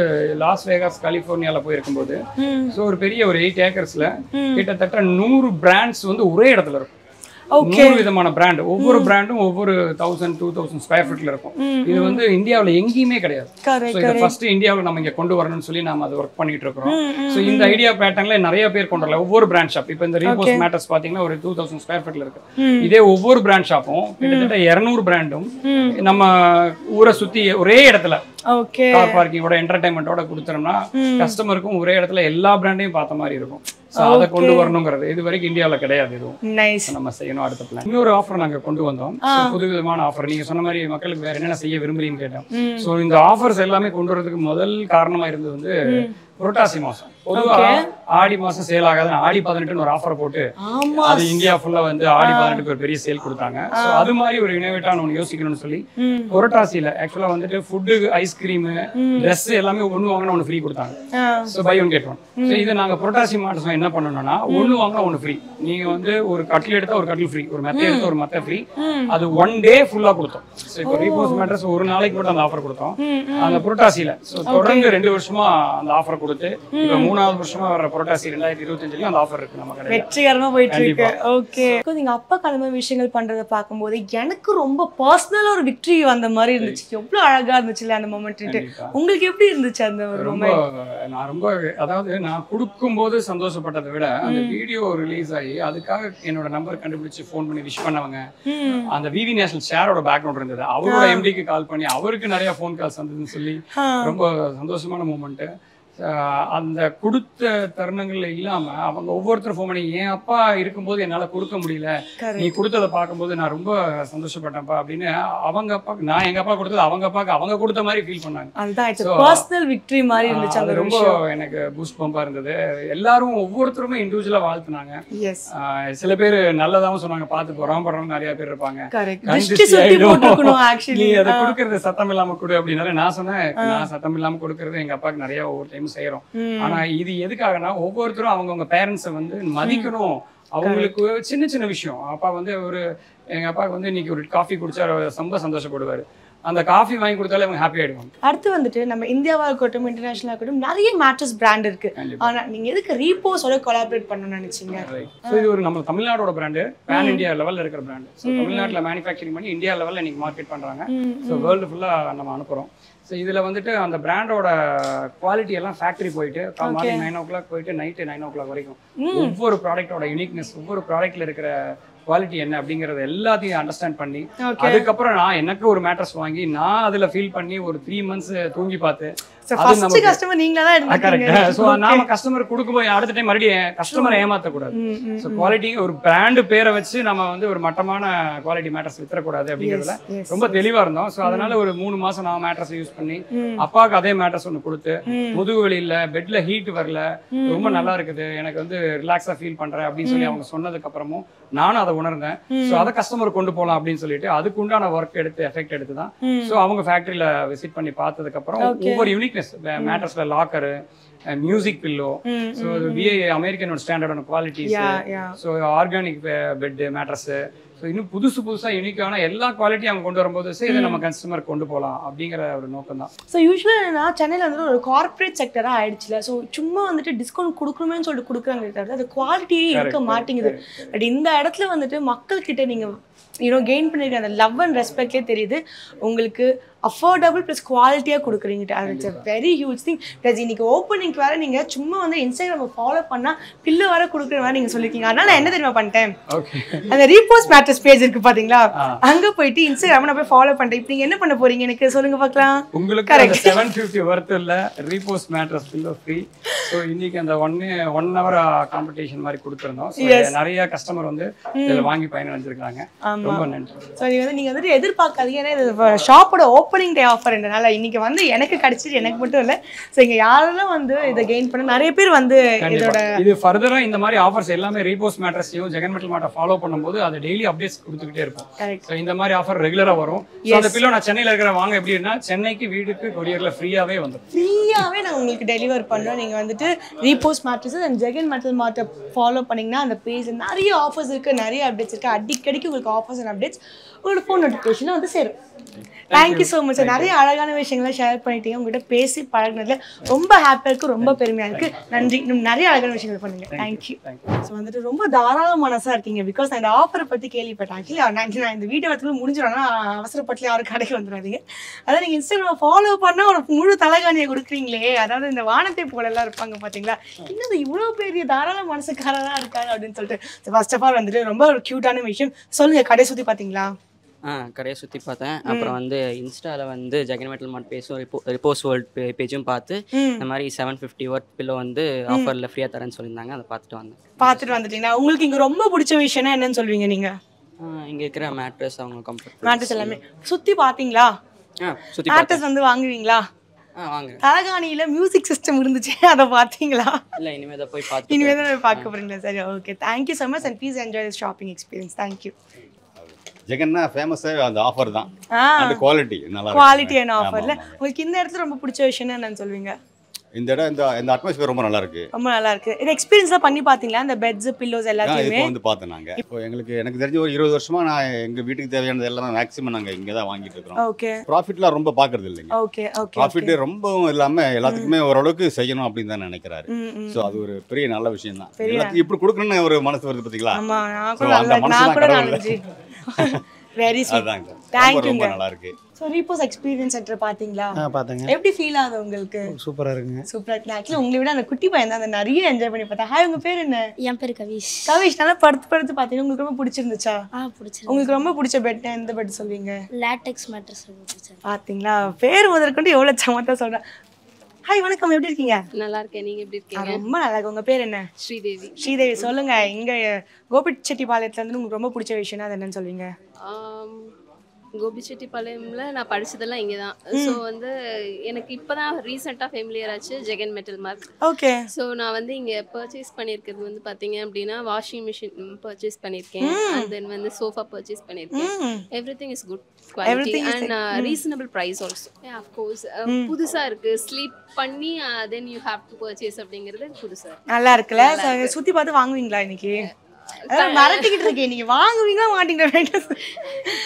லாஸ் வேகாஸ் கலிபோர்னியால போயிருக்கும்போது ஸோ ஒரு பெரிய ஒரு 8 ஏக்கர்ஸ்ல கிட்டத்தட்ட 100 பிராண்ட்ஸ் வந்து ஒரே இடத்துல இருக்கும். 100 விதமான பிராண்ட், ஒவ்வொரு பிராண்டும் ஒவ்வொரு 1000-2000 ஸ்கொயர் ஃபீட்ல இருக்கும். இது வந்து இந்தியாவில் எங்கேயுமே கிடையாது. ஸோ இதை ஃபர்ஸ்ட் இந்தியாவில் நம்ம இங்க கொண்டு வரணும்னு சொல்லி நம்ம அதை ஒர்க் பண்ணிட்டு இருக்கிறோம். ஸோ இந்த ஐடியா பேட்டர்ன்ல நிறைய பேர் கொண்டு வரல, ஒவ்வொரு பிராண்ட் ஷாப். இப்போ இந்த ரீபோஸ் மேட்டர்ஸ் பாத்தீங்கன்னா ஒரு 2000 ஸ்கொயர் ஃபீட்ல இருக்கு. இதே ஒவ்வொரு பிராண்ட் ஷாப்பும் கிட்டத்தட்ட 200 பிராண்டும் நம்ம ஊரை சுத்தி ஒரே இடத்துல கார் பார்க்கிங்கோட என்டர்டைன்மெண்டோட கொடுத்தோம்னா கஸ்டமருக்கும் ஒரே இடத்துல எல்லா பிராண்டையும் பார்த்த மாதிரி இருக்கும். அதை கொண்டு வரணுங்கிறது இது வரைக்கும் இந்தியாவில் கிடையாது. இதுவும் நம்ம செய்யணும். அடுத்த பிளான் இன்னொரு ஆஃபர் நாங்க கொண்டு வந்தோம், புது விதமான ஆஃபர். நீங்க சொன்ன மாதிரி மக்களுக்கு வேற என்னென்ன செய்ய விரும்புறீங்கன்னு கேட்டோம். ஸோ இந்த ஆஃபர்ஸ் எல்லாமே கொண்டு வரதுக்கு முதல் காரணமா இருந்தது வந்து புரட்டாசி மாசம். பொதுவா ஆடி மாசம் சேல் ஆகாது, ஆடி 18 ஒரு ஆஃபர் போட்டு அது இந்தியா ஃபுல்லா வந்து ஆடி 18 ஒரு பெரிய சேல் கொடுத்தாங்க. ஸோ அது மாதிரி ஒரு இனோவேட்டான ஒன்று யோசிக்கணும்னு சொல்லி புரட்டாசியில ஆக்சுவலா வந்துட்டு ஃபுட்டு, ஐஸ்கிரீம், ட்ரெஸ் எல்லாமே ஒன்று வாங்கினா ஒன்று ஃப்ரீ கொடுத்தாங்க. So buy one get one. So இதை நாங்கள் புரட்டாசி மாசம் என்ன பண்ணணும்னா, ஒன்று வாங்கினா ஒன்று ஃப்ரீ. நீங்க வந்து ஒரு கட்டில் எடுத்தா ஒரு கட்டில் ஃப்ரீ, ஒரு மெத்தை எடுத்தா ஒரு மெத்தை ஃப்ரீ. அது 1 டே ஃபுல்லா கொடுத்தோம். ஸோ இப்போ ரீபோஸ் மேட்டர்ஸ் ஒரு நாளைக்கு மட்டும் அந்த ஆஃபர் கொடுத்தோம் அந்த புரட்டாசியில. ஸோ தொடர்ந்து 2 வருஷமா அந்த ஆஃபர் கொடுத்து இப்போ 3வது வருஷமா வர புரட்டாசி 2025 அந்த ஆஃபர் இருக்கு நம்ம கடையில. வெற்றிகரமா போயிட்டு இருக்கு. ஓகே, நீங்க அப்பா கடமை விஷயங்கள் பண்றத பாக்கும்போது எனக்கு ரொம்ப பர்சனலா ஒரு விக்டரி வந்த மாதிரி இருந்துச்சு. எவ்வளவு அழகா இருந்துச்சுல அந்த மொமெண்ட். உங்களுக்கு எப்படி இருந்துச்சு அந்த ஒரு மொமெண்ட்? நான் ரொம்ப, அதாவது நான் கொடுக்கும்போது சந்தோஷப்பட்டதை விட அந்த வீடியோ ரிலீஸ் ஆகி அதுக்காக என்னோட நம்பர் கண்டுபிடிச்சு ஃபோன் பண்ணி விஷ் பண்ணவங்க, அந்த விவி நேஷனல் ஷேரோட பேக்ரவுண்ட் இருந்தது, அவரோட எம்டிக்கு கால் பண்ணி அவருக்கு நிறைய ஃபோன் கால்ஸ் வந்ததுன்னு சொல்லி ரொம்ப சந்தோஷமான மூமெண்ட். அந்த கொடுத்த தருணங்கள்ல இல்லாம அவங்க ஒவ்வொருத்தரும் ஃபோன் பண்ணி, என் அப்பா இருக்கும்போது என்னால கொடுக்க முடியல, நீ கொடுத்ததை பார்க்கும்போது நான் ரொம்ப சந்தோஷப்பட்டேன்ப்பா அப்படின்னு அவங்க அப்பாக்கு, நான் எங்க அப்பா கொடுத்தது அவங்க அப்பாக்கு அவங்க கொடுத்த மாதிரி ஃபீல் பண்ணாங்க. அது ரொம்ப எனக்கு பூஸ்ட் பம்பா இருந்தது. எல்லாரும் ஒவ்வொருத்தருமே இண்டிவிஜுவலா வாழ்த்துனாங்க. சில பேர் நல்லதாவும் சொன்னாங்க, பார்த்து பொறாமப்படுறவங்க நிறைய பேர் இருப்பாங்க, நீ அதை கொடுக்கறது சத்தம் இல்லாம கொடு அப்படின்னால நான் சொன்னேன், நான் சத்தம் இல்லாம கொடுக்கறது எங்க அப்பாவுக்கு நிறைய ஒவ்வொரு டைம் செய்யறோம். ஆனா இது எதுக்காகனா ஒவ்வொருத்தரும் அவங்கவுங்க பேரண்ட்ஸை வந்து மதிக்கணும். அவங்களுக்கு சின்ன சின்ன விஷயம், அப்பா வந்து எங்க அப்பாவுக்கு வந்து இன்னைக்கு ஒரு காஃபி குடிச்சா ரொம்ப சந்தோஷப்படுவாரு, அந்த காஃபி வாங்கி கொடுத்தாலே அவங்க ஹாப்பி ஆயிடுவாங்க. அடுத்து வந்துட்டு நம்ம இந்தியாவா இருக்கட்டும், இன்டர்நேஷனலா இருக்கட்டும், நிறைய மேட்ரஸ் பிராண்ட் இருக்கு. ஆனா நீங்க எதுக்கு ரீபோஸோட கொலாபரேட் பண்ணணும்னு நினைச்சீங்க? இது ஒரு நம்ம தமிழ்நாடோட பிராண்டு, பேன் இந்தியா லெவல்ல இருக்கிற பிராண்ட். தமிழ்நாட்டுல மேனுஃபேக்சரிங் பண்ணி இந்தியா லெவல்ல இன்னைக்கு மார்க்கெட் பண்றாங்க. ஸோ வேர்ல்டு ஃபுல்லா நம்ம அனுப்புறோம். ஸோ இதில் வந்துட்டு அந்த பிராண்டோட குவாலிட்டி எல்லாம் ஃபேக்டரி போயிட்டு மார்னிங் 9 o'clock போயிட்டு நைட்டு 9 o'clock வரைக்கும் ஒவ்வொரு ப்ராடக்டோட யூனிக்னஸ், ஒவ்வொரு ப்ராடக்ட்ல இருக்கிற குவாலிட்டி என்ன அப்படிங்கறது எல்லாத்தையும் அண்டர்ஸ்டாண்ட் பண்ணி அதுக்கப்புறம் நான் எனக்கு ஒரு மேட்ரஸ் வாங்கி நான் அதுல ஃபீல் பண்ணி ஒரு 3 months தூங்கி பார்த்து நாம கஸ்டமர் கொடுக்கும்போது அடுத்த டைம் மறுபடியும் கஸ்டமரை ஏமாத்த கூடாது. ஸோ குவாலிட்டி ஒரு பிராண்ட் பேரை வச்சு நம்ம வந்து ஒரு மட்டமான குவாலிட்டி மேட்ரஸ் வித்தரக்கூடாது அப்படிங்கிறதுல ரொம்ப தெளிவா இருந்தோம். ஸோ அதனால ஒரு 3 மாசம் நான் மேட்ரஸ் யூஸ் பண்ணி அப்பாவுக்கு அதே மேட்ரஸ் ஒன்று கொடுத்து, முதுகு வலி இல்ல, பெட்ல ஹீட் வரல, ரொம்ப நல்லா இருக்குது, எனக்கு வந்து ரிலாக்ஸா ஃபீல் பண்றேன் அப்படின்னு சொல்லி அவங்க சொன்னதுக்கு அப்புறமும் நானும் அதை உணர்ந்தேன். ஸோ அதை கஸ்டமர் கொண்டு போகலாம் அப்படின்னு சொல்லிட்டு அதுக்கு உண்டான ஒர்க் எடுத்து எஃபெக்ட் எடுத்து தான் ஸோ அவங்க ஃபேக்டரியில விசிட் பண்ணி பார்த்ததுக்கு அப்புறம் ஒவ்வொரு யூனிக்னஸ் மேட்ரஸ்ல லாக்கரு, மியூசிக் பில்லோ, ஸோ விஐ அமெரிக்கனோட ஸ்டாண்டர்டான qualities, so organic bed mattress, so இன்னும் புதுசா யூனிக்கான எல்லா குவாலிட்டியும் அவங்க கொண்டு வரும்போது சரி இதை நம்ம கஸ்டமர் கொண்டு போகலாம் அப்படிங்கிற ஒரு நோக்கம் தான். ஸோ யூஸ்வலாக என்னன்னா சென்னையில் வந்துட்டு ஒரு கார்பரேட் செக்டராக ஆயிடுச்சுல. ஸோ சும்மா வந்துட்டு டிஸ்கவுண்ட் கொடுக்கணுமேன்னு சொல்லிட்டு கொடுக்குறாங்க, தவிர அது குவாலிட்டியே இருக்க மாட்டேங்குது. பட் இந்த இடத்துல வந்துட்டு மக்கள்கிட்ட நீங்கள் கெயின் பண்ணிருக்க அந்த லவ் அண்ட் ரெஸ்பெக்ட்லேயே தெரியுது உங்களுக்கு அஃபோர்டபுள் ப்ளஸ் குவாலிட்டியாக கொடுக்குறீங்க. அது it's a very huge thing. Plus இன்னைக்கு ஓப்பனிங்க்கு வேறு நீங்கள் சும்மா வந்து இன்ஸ்டாகிராமை ஃபாலோ பண்ணால் பில்லு வர கொடுக்குற மாதிரி நீங்கள் சொல்லியிருக்கீங்க. அதனால் நான் என்ன தெரியுமா பண்ணிட்டேன், அந்த ரீபோஸ் மேட்ரஸ் பேஜ் இருக்கு பாத்தீங்களா, அங்க போயிட்டு இன்ஸ்டாகிராம் நான் போய் ஃபாலோ பண்றேன். இப்போ நீங்க என்ன பண்ண போறீங்க எனக்கு சொல்லுங்க பார்க்கலாம். உங்களுக்கு அந்த 750 வர்த் இல்ல repose mattress pillow free. So இன்னைக்கு அந்த 1 hour காம்படிஷன் மாதிரி கொடுத்திருந்தோம். நிறைய கஸ்டமர் வந்து இத வாங்கி பயனடைஞ்சிருக்காங்க. ரொம்ப நன்றி. சோ நீங்க வந்து எதிர்பார்க்காதீங்க, ஏன்னா இது ஷாப்போட ஓப்பனிங் டே ஆஃபர்ன்றனால இன்னைக்கு வந்து எனக்கு கிடைச்சிட்டு எனக்கு மட்டும் இல்ல, சோ இங்க யாரெல்லாம் வந்து இத கெயின் பண்ண நிறைய பேர் வந்து இதோட இது ஃபர்தரா இந்த மாதிரி ஆஃபர்ஸ் எல்லாமே ரீபோஸ் மேட்ரஸையும் ஜெகன் மெட்டல் மார்ட்டை ஃபாலோ பண்ணும்போது அது டெய்லி அப்டேட்ஸ் கொடுத்துக்கிட்டே இருக்கும். சோ இந்த மாதிரி ஆஃபர் ரெகுலரா வரும். சோ அந்த பில்லோ நான் சென்னையில இருக்கிற வாங்க எப்படின்னா சென்னைக்கு வீட்டுக்கு கொரியர்ல ஃப்ரீயாவே வந்துடும். ஃப்ரீயாவே நான் உங்களுக்கு டெலிவர் பண்றோம். நீங்க வந்துட்டு Repose mattresses and Jagan metal மார்ட்டை ஃபாலோ பண்ணீங்கன்னா அந்த பேஜ்ல நிறைய ஆஃபர்ஸ் இருக்கு, நிறைய அப்டேட்ஸ் இருக்கு. அடிக்கடிக்கு உங்களுக்கு ஆஃபர்ஸ் அண்ட் அப்டேட்ஸ் உங்களோட ஃபோன் நோட்டிஃபிகேஷன் வந்து சேரும். Thank you so much. நிறைய அழகான விஷயங்களை ஷேர் பண்ணிட்டீங்க. உங்ககிட்ட பேசி பழகினதுல ரொம்ப ஹாப்பியாக இருக்குது, ரொம்ப பெருமையாக இருக்குது. நன்றி. இன்னும் நிறைய அழகான விஷயங்கள் பண்ணுங்க. தேங்க்யூ. ஸோ வந்துட்டு ரொம்ப தாராள மனசாக இருக்கீங்க. பிகாஸ் நான் இந்த ஆஃபரை பற்றி கேள்விப்பட்டேன். ஆக்சுவலி நான் இந்த வீடியோ வரத்துக்குள்ள முடிஞ்சிடனா அவசரப்பட்டு யாரும் கடைக்கு வந்துடாதீங்க. அதாவது நீங்கள் இன்ஸ்டாகிராம் ஃபாலோ பண்ணால் ஒரு முழு தலைகாணியை கொடுக்குறீங்களே, அதாவது இந்த வானத்தை போலெல்லாம் இருப்பாங்க பார்த்தீங்களா, இன்னும் இவ்வளோ பெரிய தாராள மனசுக்காரராக இருக்காங்க அப்படின்னு சொல்லிட்டு ஃபர்ஸ்ட் ஆஃப் ஆல் வந்துட்டு ரொம்ப ஒரு க்யூட்டான விஷயம். சொல்லுங்கள், கடை சுற்றி பார்த்தீங்களா? கடையை சுற்றி பார்த்தேன். அப்புறம் வந்து இன்ஸ்டாவில் வந்து ஜெகன் மெட்டல் மார்ட் பேசும் ரிப்போஸ் வேர்ல்ட் பேஜும் பார்த்து இந்த மாதிரி 750 வாட் பில்லோ வந்து ஆஃபரில் ஃப்ரீயாக தரேன்னு சொல்லியிருந்தாங்க. அதை பார்த்துட்டு வந்துட்டீங்கன்னா உங்களுக்கு இங்கே ரொம்ப பிடிச்ச விஷயம்னா என்னன்னு சொல்வீங்க நீங்கள்? இங்கே இருக்கிற மேட்ரஸ் அவங்க கம்ஃபர்ட் மேட்ரஸ் எல்லாமே சுற்றி பார்த்தீங்களா? சுற்றி மேட்ரஸ் வந்து வாங்குவீங்களா? வாங்குறேன். தலகாணியில மியூசிக் சிஸ்டம் இருந்துச்சு, அதை பார்த்தீங்களா? இல்லை, இனிமேல் தான் போய் பார்த்து இனிமேல் தான் பார்க்க போகிறீங்களா? சரி, okay. Thank you so much and please enjoy the shopping experience. Thank you. ஜெகன்னா ஃபேமஸே அந்த ஆஃபர் தான். அந்த குவாலிட்டி நல்லா இருக்கு. குவாலிட்டியான ஆஃபர்ல உங்களுக்கு இந்த இடத்துல ரொம்ப பிடிச்ச விஷயம் என்னன்னு சொல்வீங்க? இந்த இடம் இந்த அட்மாஸ்பியர் ரொம்ப நல்லா இருக்கு. ரொம்ப நல்லா இருக்கு. இது எக்ஸ்பீரியன்ஸ்லாம் பண்ணி பாத்தீங்களா? இந்த பெட்ஸ், பில்லோஸ் எல்லாத்தையுமே இப்போ வந்து பார்த்தோம் நாங்க. இப்போ எனக்கு தெரிஞ்ச ஒரு 20 வருஷமா நான் எங்க வீட்டுக்கு தேவையானது எல்லாம் மேக்ஸிமம் நாங்க இங்க தான் வாங்கிட்டு இருக்கோம். ஓகே. ப்ராஃபிட்லாம் ரொம்ப பாக்குறது இல்லைங்க. Okay okay. ப்ராஃபிட் ரொம்பவும் இல்லாம எல்லாத்துக்குமே ஓரளவுக்கு செய்யணும் அப்படின்னு தான் நினைக்கிறாரு. சோ அது ஒரு பெரிய நல்ல விஷயம் தான். எல்லாத்தையும் இப்படி கொடுக்கணும்னு ஒரு மனசு வருது பாத்தீங்களா? ஆமா, நான் கூட நாலஞ்சு வெரி ஸ்வீட். தேங்க்யூங்க. நல்லா இருக்கு. சோ ரீபோஸ் எக்ஸ்பீரியன்ஸ் சென்டர் பாத்தீங்களா? பாத்தங்க. எப்படி ஃபீல் ஆகுது உங்களுக்கு? சூப்பரா இருக்குங்க. சூப்பரா இருக்கு. ஆக்சுவலி உங்களை விட அந்த குட்டி பையன் தான் நிறைய என்ஜாய் பண்ணி பார்த்தா. ஹாய், உங்க பேர் என்ன? என் பேர் கவிஷ். கவிஷ், நல்லா படுத்து பாத்தீங்க. உங்களுக்கு ரொம்ப பிடிச்சிருந்துச்சா? பிடிச்சிருக்கு. உங்களுக்கு ரொம்ப பிடிச்ச பெட் எந்த பெட் சொல்வீங்க? லேட்டெக்ஸ் மேட்ரஸ் ரொம்ப பிடிச்சது. பாத்தீங்களா, பேர் முதற்கொண்டு எவ்வளவு சமத்தா சொல்றேன். ஹாய், வணக்கம். எப்படி இருக்கீங்க? நல்லா இருக்கேன். நீங்க எப்படி இருக்கீங்க? ரொம்ப நல்லா இருக்கு. உங்க பேர் என்ன? ஸ்ரீதேவி. ஸ்ரீதேவி, சொல்லுங்க, இங்க கோபிச்செட்டிப்பாளையத்துல இருந்து உங்களுக்கு ரொம்ப பிடிச்ச விஷயம்னா அது என்னன்னு சொல்வீங்க? கோபிச்செட்டிப்பாளையம்ல நான் படிச்சதெல்லாம் இங்கே தான். ஸோ வந்து எனக்கு இப்போ தான் ரீசெண்டாக ஃபெமிலியர் ஆச்சு Jagan Metal Mart. Okay. So நான் வந்து இங்கே பர்ச்சேஸ் பண்ணியிருக்கிறது வந்து பார்த்தீங்க அப்படின்னா வாஷிங் மிஷின் பர்ச்சேஸ் பண்ணியிருக்கேன், அண்ட் தென் வந்து சோஃபா பர்ச்சேஸ் பண்ணியிருக்கேன். Every thing is good quality and reasonable price also. Of course புதுசாக இருக்குது, ஸ்லீப் பண்ணி then you have to purchase அப்படிங்கிறது புதுசாக நல்லா இருக்குல்ல. சுற்றி பார்த்து வாங்குவீங்களா இன்னைக்கு? மறந்துக்கிட்டு இருக்கேன், நீங்க வாங்குவீங்களா மாட்டீங்களா?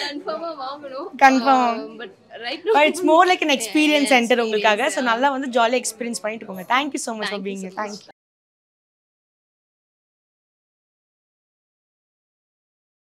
கன்ஃபார்மா வாங்கணும். Confirm. But right now it's more like an experience center உங்களுக்காக. சோ நல்லா வந்து ஜாலியா எக்ஸ்பீரியன்ஸ் பண்ணிட்டு போங்க. Thank you so much for being here. Thank you.